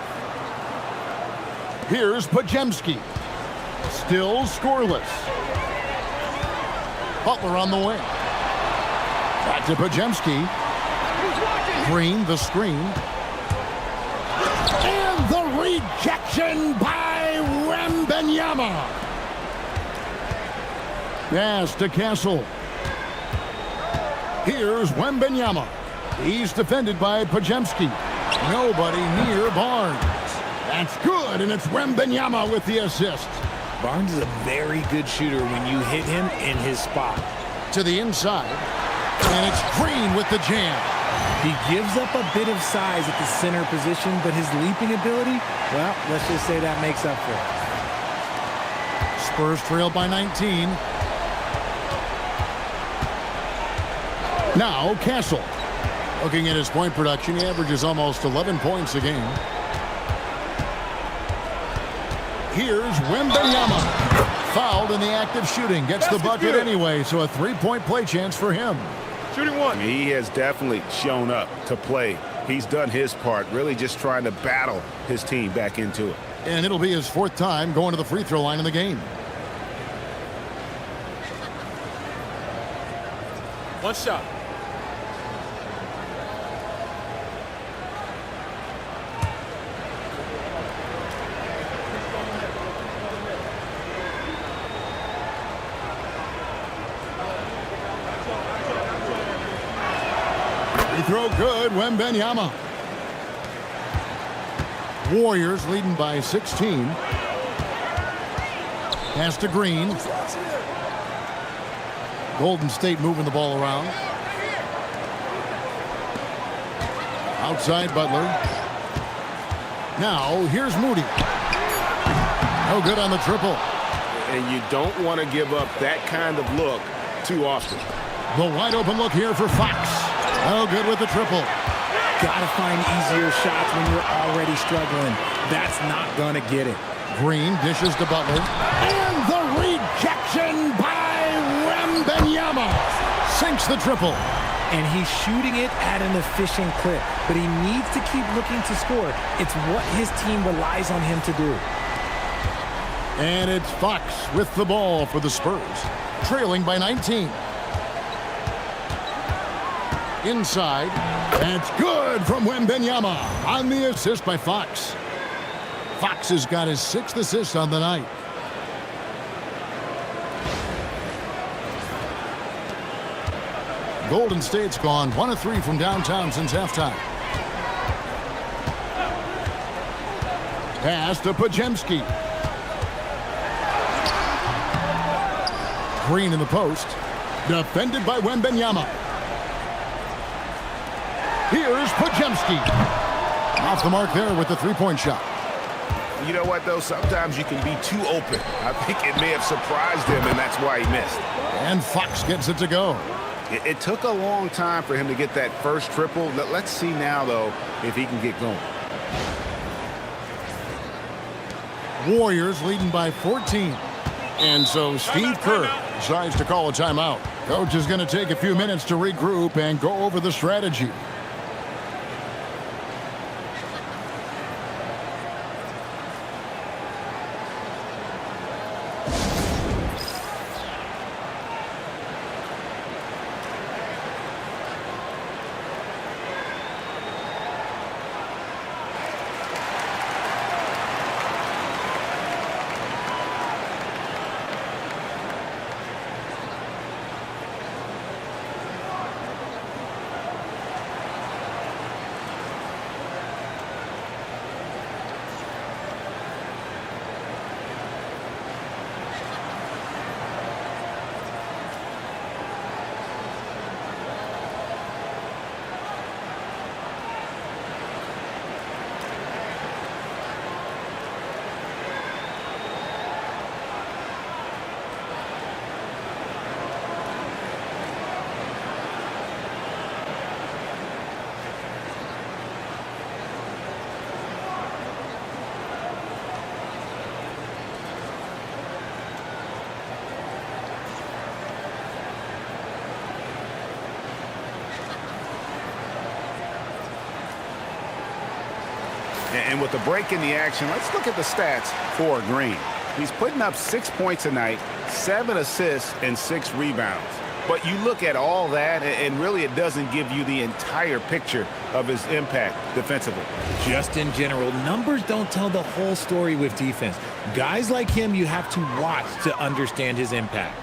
Here's Podziemski. Still scoreless. Butler on the wing. Back to Podziemski. Green, the screen. And the rejection by Wembanyama. Pass to Castle. Here's Wembanyama. He's defended by Podziemski. Nobody near Barnes. That's good, and it's Wembanyama with the assist. Barnes is a very good shooter when you hit him in his spot. To the inside, and it's Green with the jam. He gives up a bit of size at the center position, but his leaping ability, well, let's just say that makes up for it. Spurs trail by 19. Now Castle. Looking at his point production, he averages almost 11 points a game. Here's Wembanyama. Fouled in the act of shooting. Gets the bucket anyway, so a three-point play chance for him. Shooting 1. He has definitely shown up to play. He's done his part, really just trying to battle his team back into it. And it'll be his 4th time going to the free throw line in the game. One shot. Throw good, Wembanyama. Warriors leading by 16. Pass to Green. Golden State moving the ball around. Outside Butler. Now here's Moody. No good on the triple. And you don't want to give up that kind of look too often. The wide open look here for Fox. Oh, good with the triple. Gotta find easier shots when you're already struggling. That's not gonna get it. Green dishes to Butler. And the rejection by Wembanyama. Sinks the triple. And he's shooting it at an efficient clip, but he needs to keep looking to score. It's what his team relies on him to do. And it's Fox with the ball for the Spurs, trailing by 19. Inside, that's good from Wembanyama on the assist by Fox. Fox has got his 6th assist on the night. Golden State's gone 1 of 3 from downtown since halftime. Pass to Podziemski. Green in the post. Defended by Wembanyama. Here's Podziemski. Off the mark there with the three-point shot. You know what, though? Sometimes you can be too open. I think it may have surprised him, and that's why he missed. And Fox gets it to go. It took a long time for him to get that first triple. Let's see now, though, if he can get going. Warriors leading by 14. And so Steve Kerr decides to call a timeout. Coach is going to take a few minutes to regroup and go over the strategy. And with the break in the action, let's look at the stats for Green. He's putting up 6 points a night, 7 assists, and 6 rebounds. But you look at all that, and really it doesn't give you the entire picture of his impact defensively. Just in general, numbers don't tell the whole story with defense. Guys like him, you have to watch to understand his impact.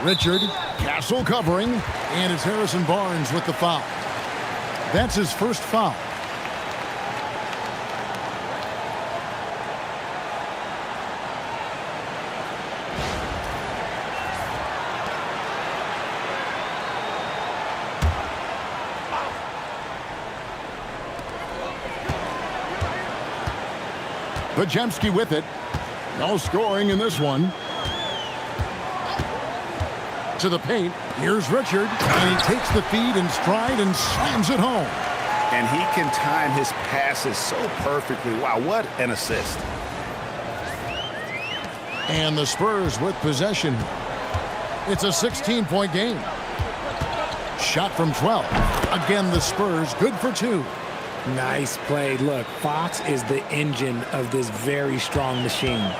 Richard, Castle covering, and it's Harrison Barnes with the foul. That's his first foul. Podziemski with it. No scoring in this one. To the paint. Here's Richard, and he takes the feed in stride and slams it home. And he can time his passes so perfectly. Wow, what an assist. And the Spurs with possession. It's a 16-point game. Shot from 12. Again, the Spurs good for 2. Nice play. Look, Fox is the engine of this very strong machine.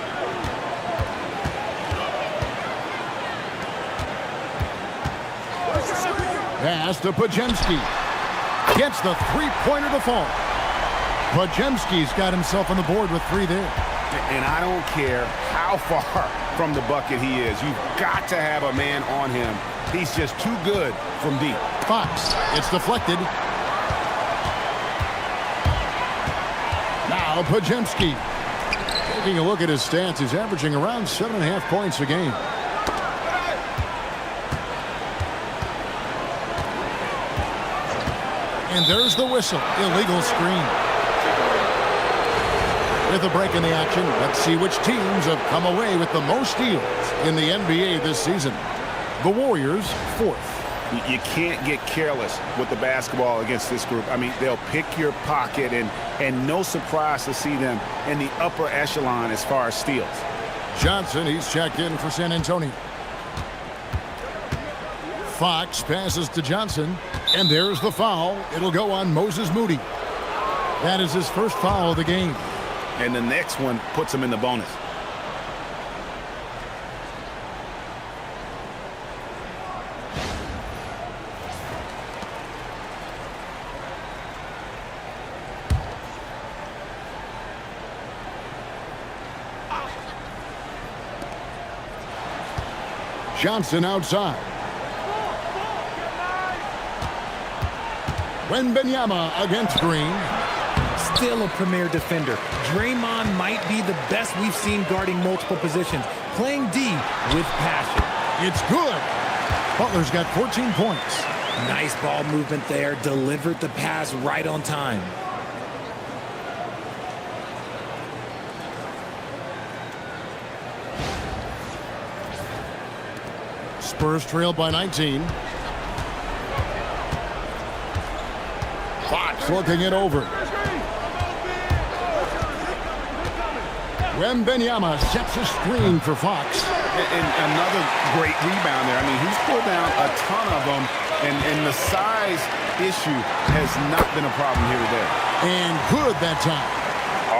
Pass to Podziemski. Gets the three-pointer to fall. Podziemski's got himself on the board with 3 there. And I don't care how far from the bucket he is. You've got to have a man on him. He's just too good from deep. Fox, it's deflected. Now Podziemski. Taking a look at his stats, he's averaging around 7.5 points a game. And there's the whistle. Illegal screen. With a break in the action, let's see which teams have come away with the most steals in the NBA this season. The Warriors, 4th. You can't get careless with the basketball against this group. I mean, they'll pick your pocket, and no surprise to see them in the upper echelon as far as steals. Johnson, he's checked in for San Antonio. Fox passes to Johnson, and there's the foul. It'll go on Moses Moody. That is his first foul of the game. And the next one puts him in the bonus. Johnson outside. Wembanyama against Green. Still a premier defender. Draymond might be the best we've seen guarding multiple positions, playing D with passion. It's good. Butler's got 14 points. Nice ball movement there. Delivered the pass right on time. Spurs trail by 19. Fox looking it over. Wembanyama sets a screen for Fox. And another great rebound there. I mean, he's pulled down a ton of them, and the size issue has not been a problem here today. And good that time.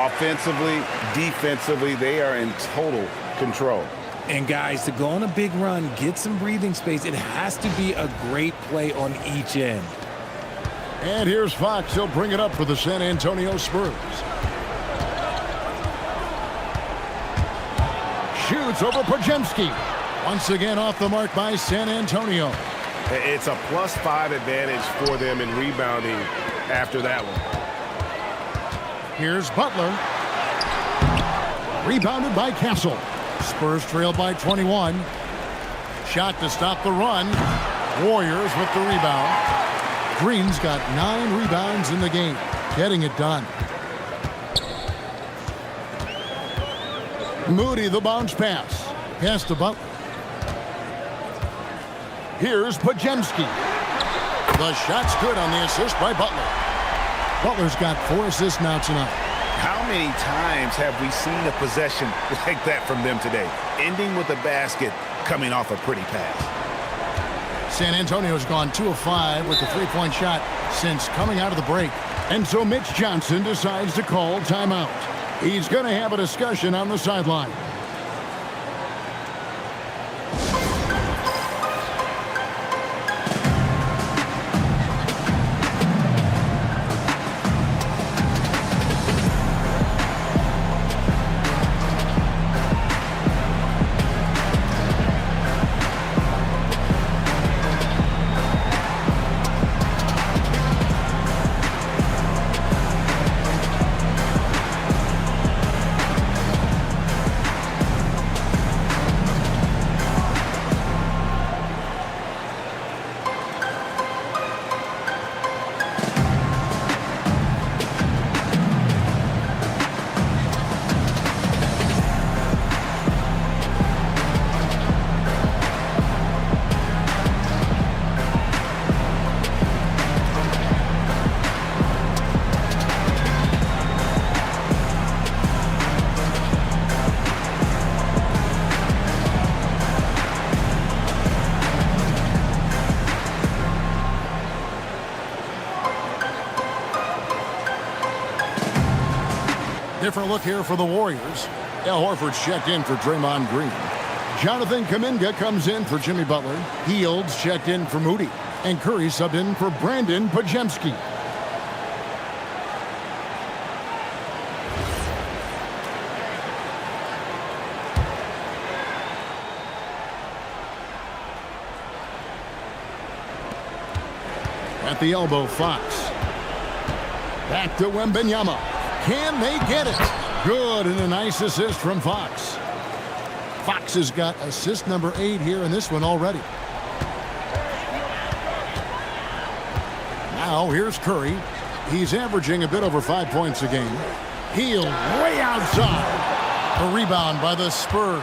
Offensively, defensively, they are in total control. And guys, to go on a big run, get some breathing space, it has to be a great play on each end. And here's Fox. He'll bring it up for the San Antonio Spurs. Shoots over Podziemski. Once again off the mark by San Antonio. It's a +5 advantage for them in rebounding after that one. Here's Butler. Rebounded by Castle. Spurs trail by 21. Shot to stop the run. Warriors with the rebound. Green's got 9 rebounds in the game. Getting it done. Moody, the bounce pass. Pass to Butler. Here's Podziemski. The shot's good on the assist by Butler. Butler's got 4 assists now tonight. How many times have we seen a possession like that from them today? Ending with a basket, coming off a pretty pass. San Antonio's gone 2 of 5 with the 3-point shot since coming out of the break. And so Mitch Johnson decides to call timeout. He's going to have a discussion on the sideline. Different look here for the Warriors. Al Horford's checked in for Draymond Green. Jonathan Kuminga comes in for Jimmy Butler. Hields checked in for Moody. And Curry subbed in for Brandon Podziemski. At the elbow, Fox. Back to Wembanyama. Can they get it? Good, and a nice assist from Fox. Fox has got assist number 8 here in this one already. Now here's Curry. He's averaging a bit over 5 points a game. Heel way outside. A rebound by the Spurs.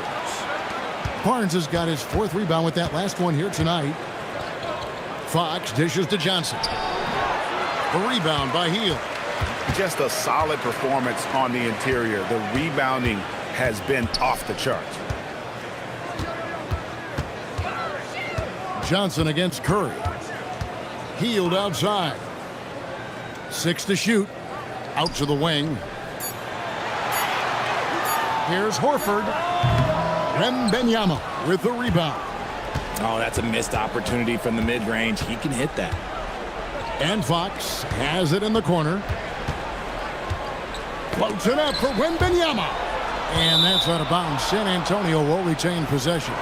Barnes has got his 4th rebound with that last one here tonight. Fox dishes to Johnson. The rebound by Heel. Just a solid performance on the interior. The rebounding has been off the charts. Johnson against Curry. Healed outside. 6 to shoot. Out to the wing. Here's Horford. Wembanyama with the rebound. Oh, that's a missed opportunity from the mid-range. He can hit that. And Fox has it in the corner. Floats it up for Wembanyama. And that's out of bounds. San Antonio will retain possession.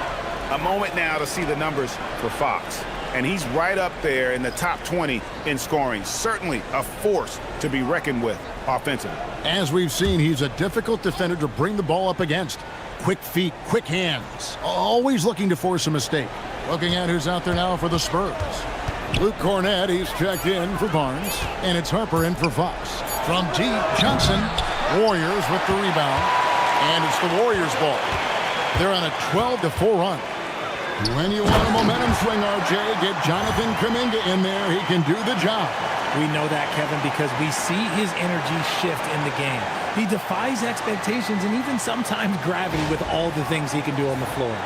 A moment now to see the numbers for Fox. And he's right up there in the top 20 in scoring. Certainly a force to be reckoned with offensively. As we've seen, he's a difficult defender to bring the ball up against. Quick feet, quick hands. Always looking to force a mistake. Looking at who's out there now for the Spurs. Luke Cornett, he's checked in for Barnes. And it's Harper in for Fox. From deep, Johnson. Warriors with the rebound. And it's the Warriors' ball. They're on a 12-4 run. When you want a momentum swing, RJ, get Jonathan Kuminga in there. He can do the job. We know that, Kevin, because we see his energy shift in the game. He defies expectations and even sometimes gravity with all the things he can do on the floor.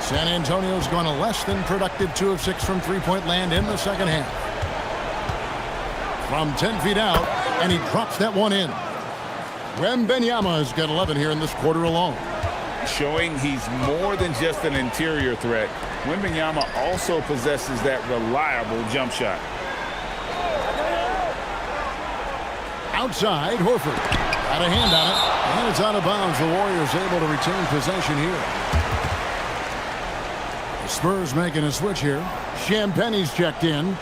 San Antonio's gone a less than productive 2 of 6 from three-point land in the second half. From 10 feet out, and he drops that one in. Wembanyama has got 11 here in this quarter alone. Showing he's more than just an interior threat. Wembanyama also possesses that reliable jump shot. Outside, Horford. Got a hand on it, and it's out of bounds. The Warriors able to retain possession here. The Spurs making a switch here. Champagne's checked in.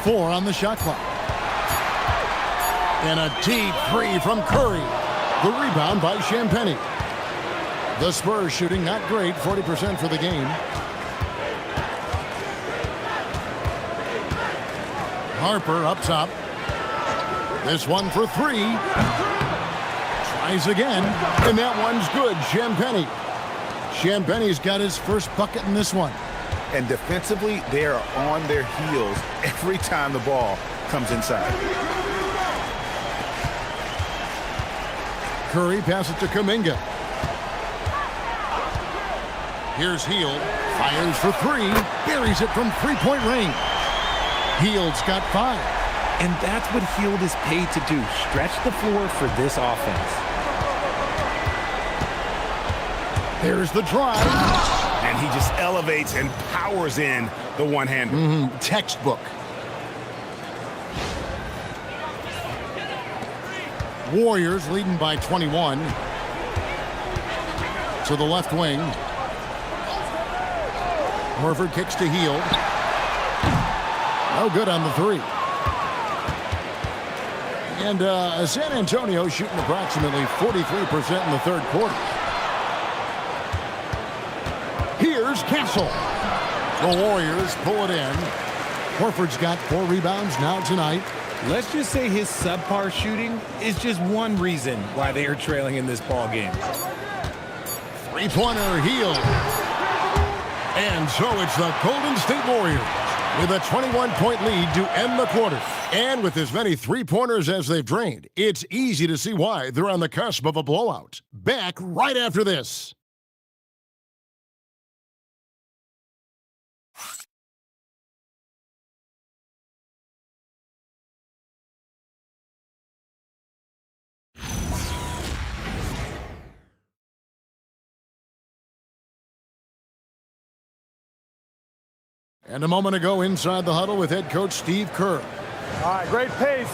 Four on the shot clock. And a deep three from Curry. The rebound by Champagnie. The Spurs shooting not great, 40% for the game. Harper up top. This one for 3. Tries again, and that one's good. Champagnie. Champagnie's got his first bucket in this one. And defensively, they are on their heels every time the ball comes inside. Curry passes it to Kuminga. Here's Hield. Fires for 3. Buries it from three-point range. Hield's got 5. And that's what Hield is paid to do. Stretch the floor for this offense. There's the drive. And he just elevates and powers in the one-hander. Textbook. Warriors leading by 21. To the left wing. Horford kicks to Hield. No good on the 3. And San Antonio shooting approximately 43% in the third quarter. Here's Castle. The Warriors pull it in. Horford's got 4 rebounds now tonight. Let's just say his subpar shooting is just one reason why they are trailing in this ball game. Three-pointer Hield. And so it's the Golden State Warriors with a 21-point lead to end the quarter. And with as many three-pointers as they've drained, it's easy to see why they're on the cusp of a blowout. Back right after this. And a moment ago inside the huddle with head coach Steve Kerr. All right, great pace,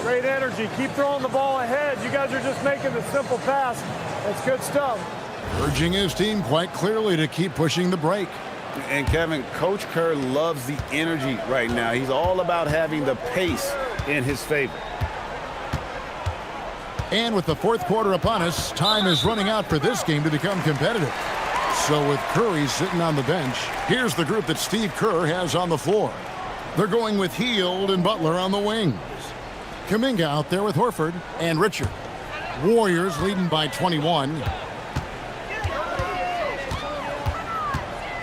great energy. Keep throwing the ball ahead. You guys are just making the simple pass. That's good stuff. Urging his team quite clearly to keep pushing the break. And Kevin, Coach Kerr loves the energy right now. He's all about having the pace in his favor. And with the fourth quarter upon us, time is running out for this game to become competitive. So with Curry sitting on the bench, here's the group that Steve Kerr has on the floor. They're going with Hield and Butler on the wings. Kuminga out there with Horford and Richard. Warriors leading by 21.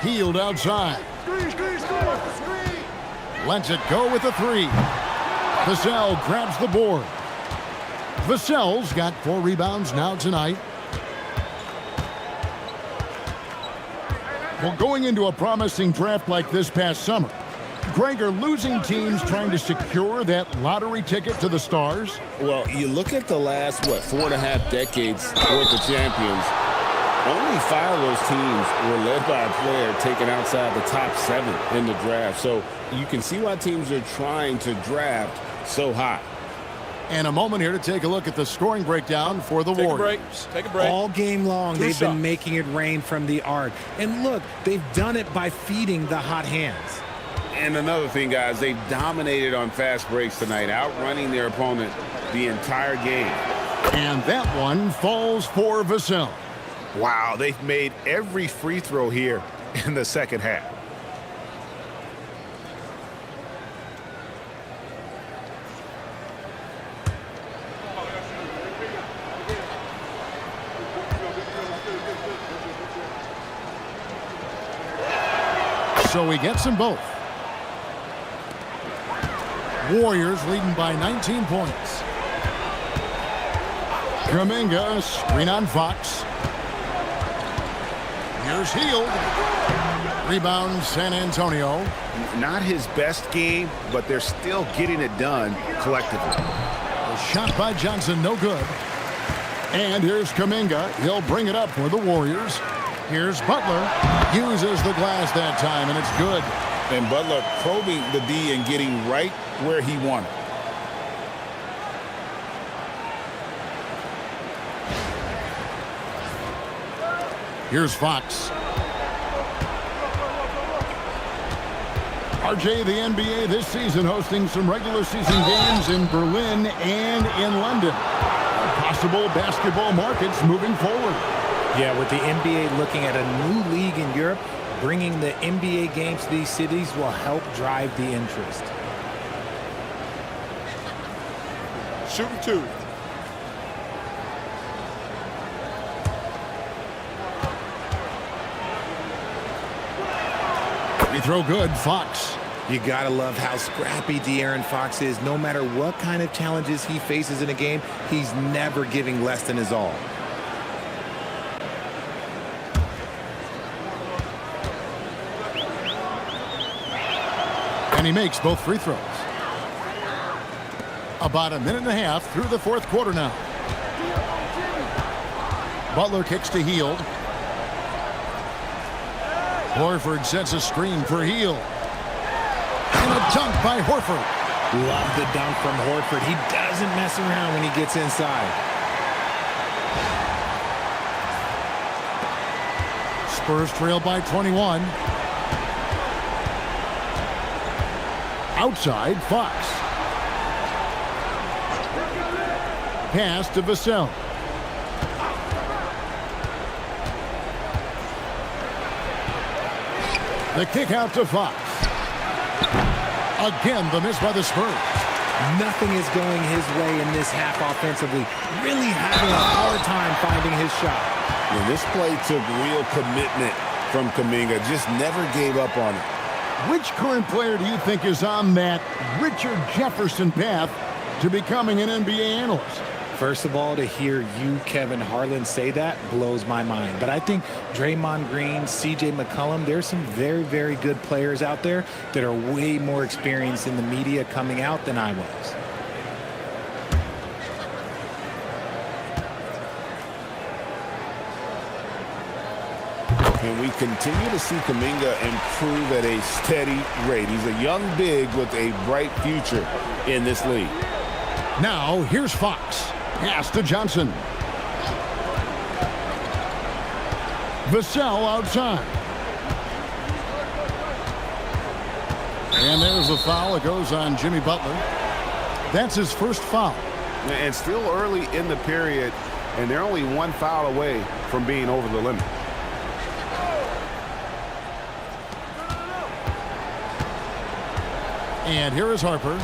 Hield outside. Lets it go with the three. Vassell grabs the board. Vassell's got 4 rebounds now tonight. Well, going into a promising draft like this past summer, Greg, are losing teams trying to secure that lottery ticket to the stars? Well, you look at the last, 4.5 decades worth of champions, only 5 of those teams were led by a player taken outside the top 7 in the draft. So you can see why teams are trying to draft so high. And a moment here to take a look at the scoring breakdown for the Warriors. Take a break. All game long, they've been making it rain from the arc. And look, they've done it by feeding the hot hands. And another thing, guys, they've dominated on fast breaks tonight, outrunning their opponent the entire game. And that one falls for Vassell. Wow, they've made every free throw here in the second half. So he gets them both. Warriors leading by 19 points. Kuminga, screen on Fox. Here's Hield. Rebound, San Antonio. Not his best game, but they're still getting it done collectively. A shot by Johnson, no good. And here's Kuminga. He'll bring it up for the Warriors. Here's Butler. Uses the glass that time, and it's good. And Butler probing the D and getting right where he wanted. Here's Fox. RJ, the NBA this season hosting some regular season games in Berlin and in London. Possible basketball markets moving forward. Yeah, with the NBA looking at a new league in Europe, bringing the NBA games to these cities will help drive the interest. Shooting 2. Free throw good, Fox. You gotta love how scrappy De'Aaron Fox is. No matter what kind of challenges he faces in a game, he's never giving less than his all. And he makes both free throws. About a minute and a half through the fourth quarter now. Butler kicks to Hield. Horford sets a screen for Hield. And a dunk by Horford. Love the dunk from Horford. He doesn't mess around when he gets inside. Spurs trail by 21. Outside, Fox. Pass to Vassell. The kick out to Fox. Again, the miss by the Spurs. Nothing is going his way in this half offensively. Really having a hard time finding his shot. And this play took real commitment from Kuminga. Just never gave up on it. Which current player do you think is on that Richard Jefferson path to becoming an NBA analyst? First of all, to hear you, Kevin Harlan, say that blows my mind. But I think Draymond Green, C.J. McCollum, there's some very, very good players out there that are way more experienced in the media coming out than I was. And we continue to see Kuminga improve at a steady rate. He's a young big with a bright future in this league. Now, here's Fox. Pass to Johnson. Vassell outside. And there's a foul. It goes on Jimmy Butler. That's his first foul. And still early in the period, and they're only one foul away from being over the limit. And here is Harper.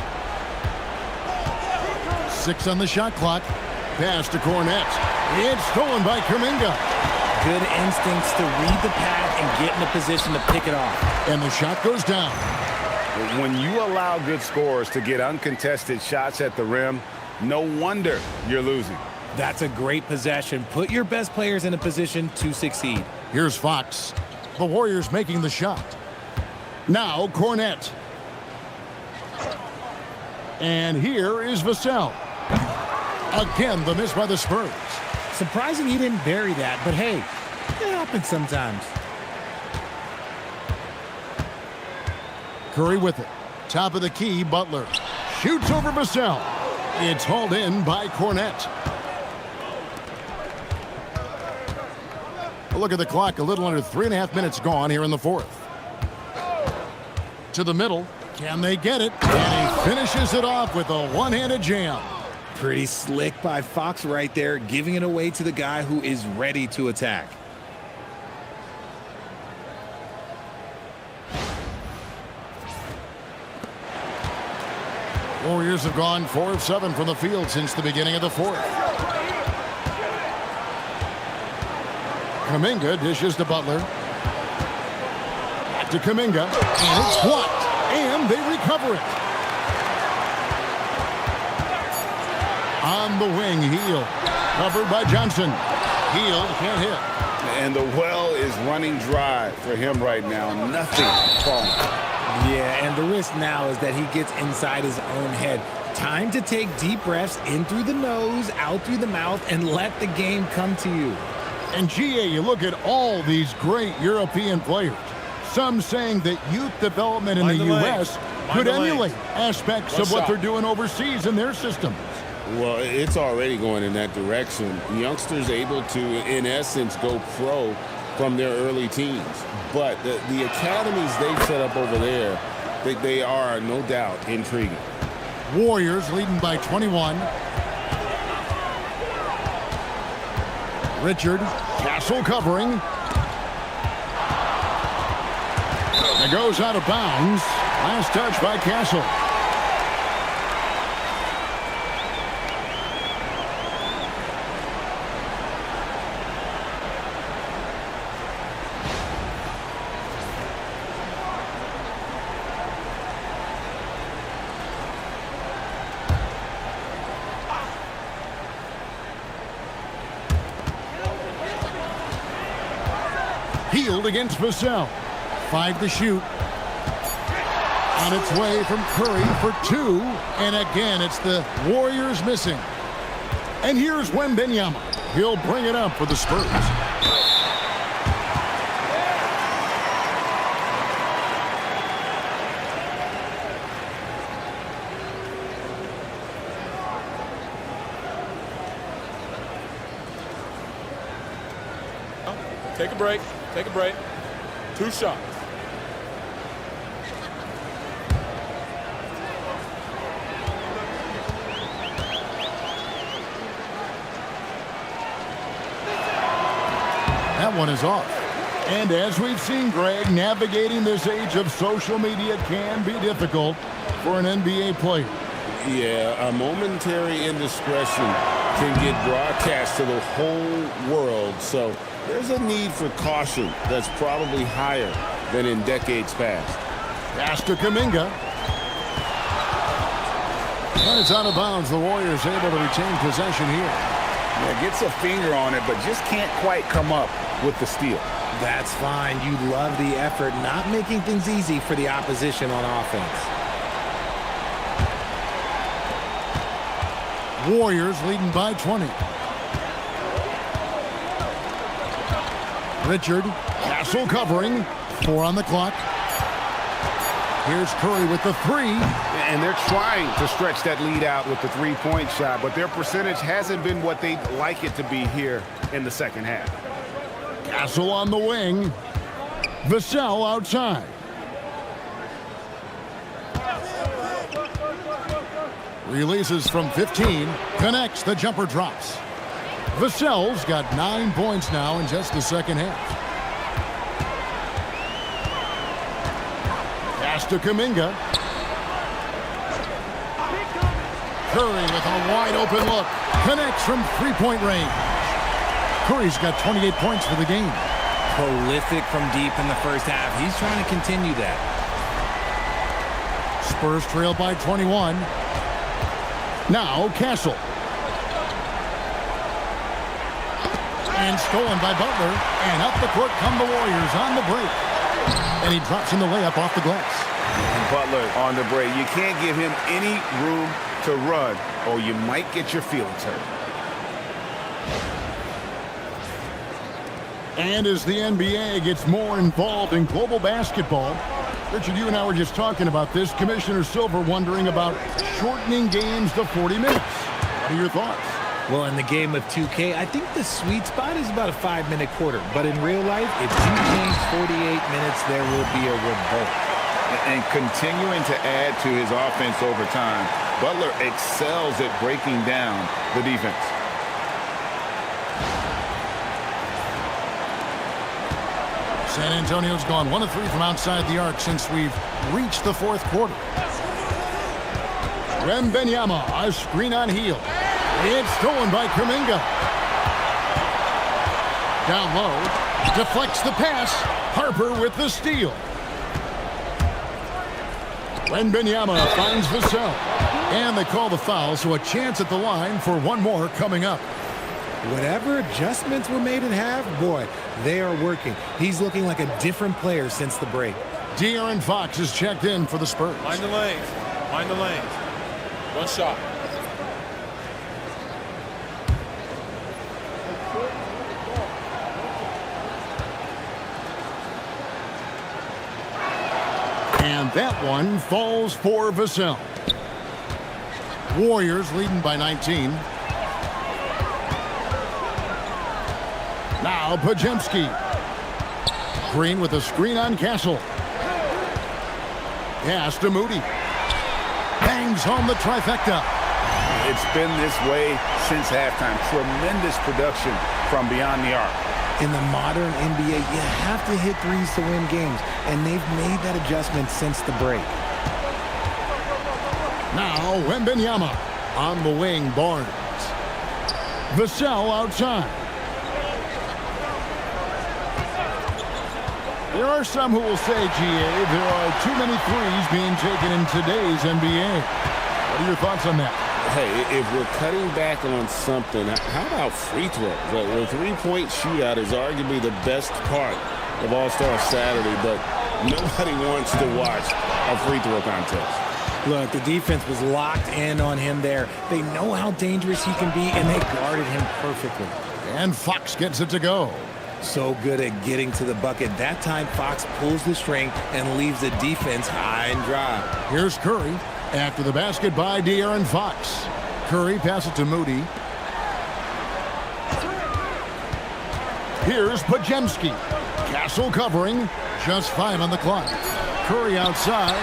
6 on the shot clock. Pass to Cornette. It's stolen by Kuminga. Good instincts to read the path and get in a position to pick it off. And the shot goes down. When you allow good scorers to get uncontested shots at the rim, no wonder you're losing. That's a great possession. Put your best players in a position to succeed. Here's Fox. The Warriors making the shot. Now Cornette. And here is Vassell. Again, the miss by the Spurs. Surprising he didn't bury that, but hey, it happens sometimes. Curry with it. Top of the key, Butler. Shoots over Vassell. It's hauled in by Cornette. Look at the clock. A little under 3.5 minutes gone here in the fourth. To the middle. Can they get it? And he finishes it off with a one-handed jam. Pretty slick by Fox right there, giving it away to the guy who is ready to attack. Warriors have gone 4 of 7 from the field since the beginning of the fourth. Kuminga dishes to Butler. Back to Kuminga. And it's blocked. And they recover it. On the wing, Hield. Covered by Johnson. Hield can't hit. And the well is running dry for him right now. Nothing falling. Yeah, and the risk now is that he gets inside his own head. Time to take deep breaths in through the nose, out through the mouth, and let the game come to you. And GA, you look at all these great European players. Some saying that youth development in the U.S. could emulate aspects of what they're doing overseas in their systems. Well, it's already going in that direction. Youngsters able to, in essence, go pro from their early teens. But the academies they've set up over there, they are, no doubt, intriguing. Warriors leading by 21. Richard, Castle covering. It goes out of bounds. Last touch by Castle. Hield against Vassell. 5 to shoot. On its way from Curry for 2. And again, it's the Warriors missing. And here's Wembanyama. He'll bring it up for the Spurs. Take a break. Take a break. 2 shots. That one is off. And as we've seen, Greg, navigating this age of social media can be difficult for an NBA player. Yeah, a momentary indiscretion can get broadcast to the whole world. So there's a need for caution that's probably higher than in decades past. Pass to Kuminga. And it's out of bounds. The Warriors able to retain possession here. Yeah, gets a finger on it, but just can't quite come up with the steal. That's fine. You love the effort, not making things easy for the opposition on offense. Warriors leading by 20. Richard, Castle covering. 4 on the clock. Here's Curry with the 3. And they're trying to stretch that lead out with the three-point shot, but their percentage hasn't been what they'd like it to be here in the second half. Castle on the wing. Vassell outside. Releases from 15. Connects. The jumper drops. Vassell's got 9 points now in just the second half. Pass to Kuminga. Curry with a wide open look. Connects from three-point range. Curry's got 28 points for the game. Prolific from deep in the first half. He's trying to continue that. Spurs trail by 21. Now Castle. And stolen by Butler. And up the court come the Warriors on the break. And he drops in the layup off the glass. And Butler on the break. You can't give him any room to run, or you might get your feelings hurt. And as the NBA gets more involved in global basketball, Richard, you and I were just talking about this. Commissioner Silver wondering about shortening games to 40 minutes. What are your thoughts? Well, in the game of 2K, I think the sweet spot is about a 5-minute quarter. But in real life, if you change 48 minutes, there will be a revolt. And continuing to add to his offense over time, Butler excels at breaking down the defense. San Antonio's gone 1 of 3 from outside the arc since we've reached the fourth quarter. Wembanyama, a screen on heel. It's stolen by Kuminga. Down low, deflects the pass. Harper with the steal. Wembanyama finds Vassell. And they call the foul, so a chance at the line for one more coming up. Whatever adjustments were made at half, boy, they are working. He's looking like a different player since the break. De'Aaron Fox is checked in for the Spurs. Mind the lanes. Mind the lanes. One shot. And that one falls for Vassell. Warriors leading by 19. Now Pajemski. Green with a screen on Castle. Pass to Moody. Bangs home the trifecta. It's been this way since halftime. Tremendous production from beyond the arc. In the modern NBA, you have to hit threes to win games, and they've made that adjustment since the break. Now Wembanyama on the wing. Barnes. Vassell outside. There are some who will say, GA, there are too many threes being taken in today's NBA. What are your thoughts on that? Hey, if we're cutting back on something, how about free throws? The three-point shootout is arguably the best part of All-Star Saturday, but nobody wants to watch a free throw contest. Look, the defense was locked in on him there. They know how dangerous he can be, and they guarded him perfectly. And Fox gets it to go. So good at getting to the bucket. That time, Fox pulls the string and leaves the defense high and dry. Here's Curry. After the basket by De'Aaron Fox. Curry passes it to Moody. Here's Pajemski. Castle covering. Just 5 on the clock. Curry outside.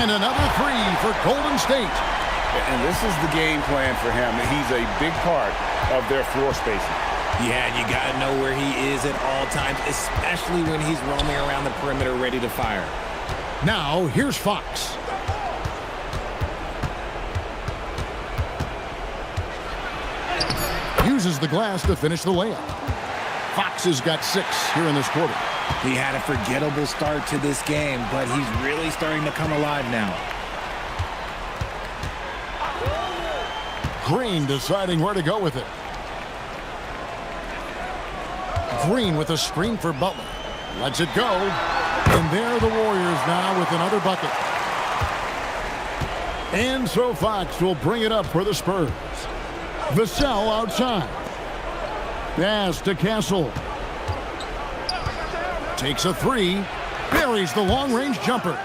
And another 3 for Golden State. And this is the game plan for him. He's a big part of their floor spacing. Yeah, you got to know where he is at all times, especially when he's roaming around the perimeter ready to fire. Now, here's Fox. Uses the glass to finish the layup. Fox has got 6 here in this quarter. He had a forgettable start to this game, but he's really starting to come alive now. Green deciding where to go with it. Green with a screen for Butler. Lets it go. And there are the Warriors now with another bucket. And so Fox will bring it up for the Spurs. Vassell outside. Pass to Castle. Takes a 3. Buries the long-range jumper.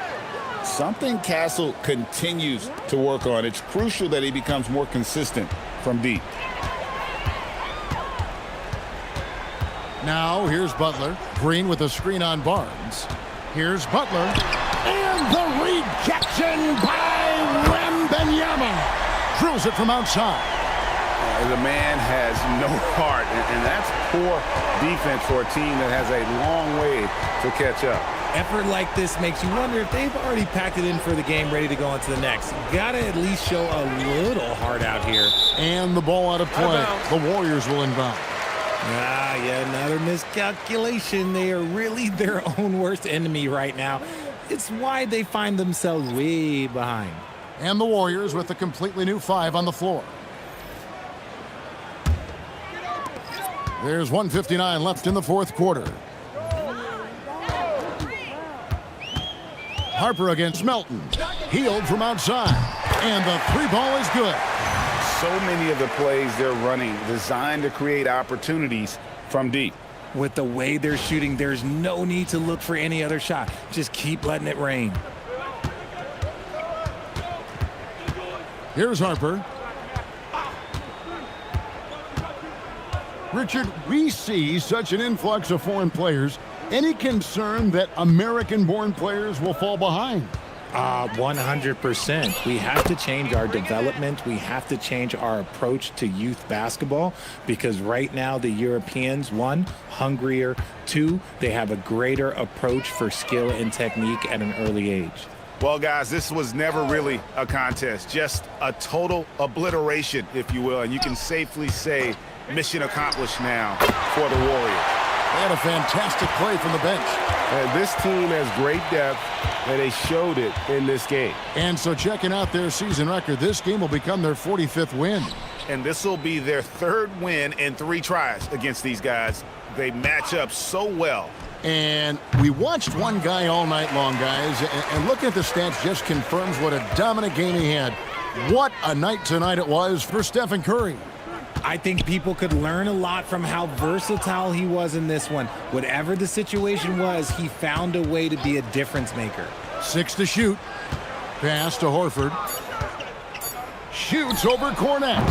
Something Castle continues to work on. It's crucial that he becomes more consistent from deep. Now here's Butler. Green with a screen on Barnes. Here's Butler. And the rejection by Wembanyama. drills it from outside. The man has no heart, and that's poor defense for a team that has a long way to catch up. Effort like this makes you wonder if they've already packed it in for the game, ready to go on to the next. Gotta at least show a little heart out here. And the ball out of play. The Warriors will inbound. Yeah, another miscalculation. They are really their own worst enemy right now. It's why they find themselves way behind. And the Warriors with a completely new 5 on the floor. There's 1:59 left in the fourth quarter. Harper against Melton. Healed from outside. And the 3-ball is good. So many of the plays they're running designed to create opportunities from deep. With the way they're shooting, there's no need to look for any other shot. Just keep letting it rain. Here's Harper. Richard, we see such an influx of foreign players. Any concern that American-born players will fall behind? 100%. We have to change our development. We have to change our approach to youth basketball because right now the Europeans, 1, hungrier, 2, they have a greater approach for skill and technique at an early age. Well, guys, this was never really a contest, just a total obliteration, if you will, and you can safely say mission accomplished now for the Warriors. They had a fantastic play from the bench. And this team has great depth, and they showed it in this game. And so checking out their season record, this game will become their 45th win. And this will be their 3rd win in 3 tries against these guys. They match up so well. And we watched one guy all night long, guys, and looking at the stats just confirms what a dominant game he had. What a night tonight it was for Stephen Curry. I think people could learn a lot from how versatile he was in this one. Whatever the situation was, he found a way to be a difference maker. 6 to shoot. Pass to Horford. Shoots over Cornette.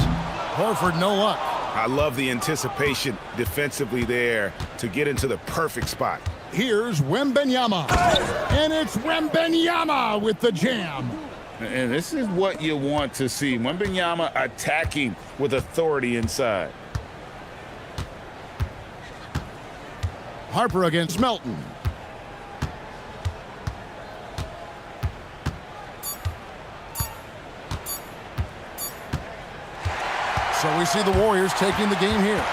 Horford no luck. I love the anticipation defensively there to get into the perfect spot. Here's Wembanyama. And it's Wembanyama with the jam. And this is what you want to see. Wembanyama attacking with authority inside. Harper against Melton. So we see the Warriors taking the game here.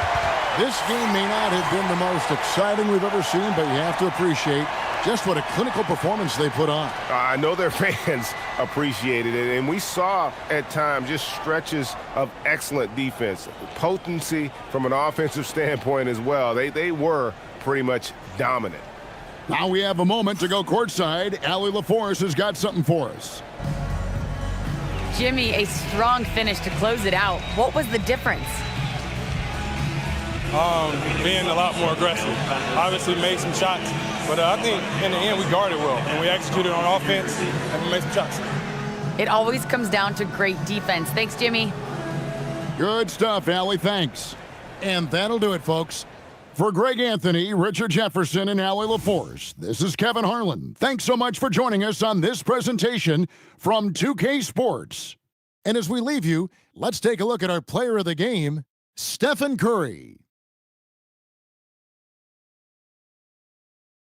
This game may not have been the most exciting we've ever seen, but you have to appreciate just what a clinical performance they put on. I know their fans appreciated it, and we saw at times just stretches of excellent defense. Potency from an offensive standpoint as well. They were pretty much dominant. Now we have a moment to go courtside. Allie LaForce has got something for us. Jimmy, a strong finish to close it out. What was the difference? Being a lot more aggressive. Obviously made some shots, but I think in the end we guarded well and we executed on offense and we made some shots. It always comes down to great defense. Thanks, Jimmy. Good stuff, Allie. Thanks. And that'll do it, folks. For Greg Anthony, Richard Jefferson, and Allie LaForce, this is Kevin Harlan. Thanks so much for joining us on this presentation from 2K Sports. And as we leave you, let's take a look at our player of the game, Stephen Curry.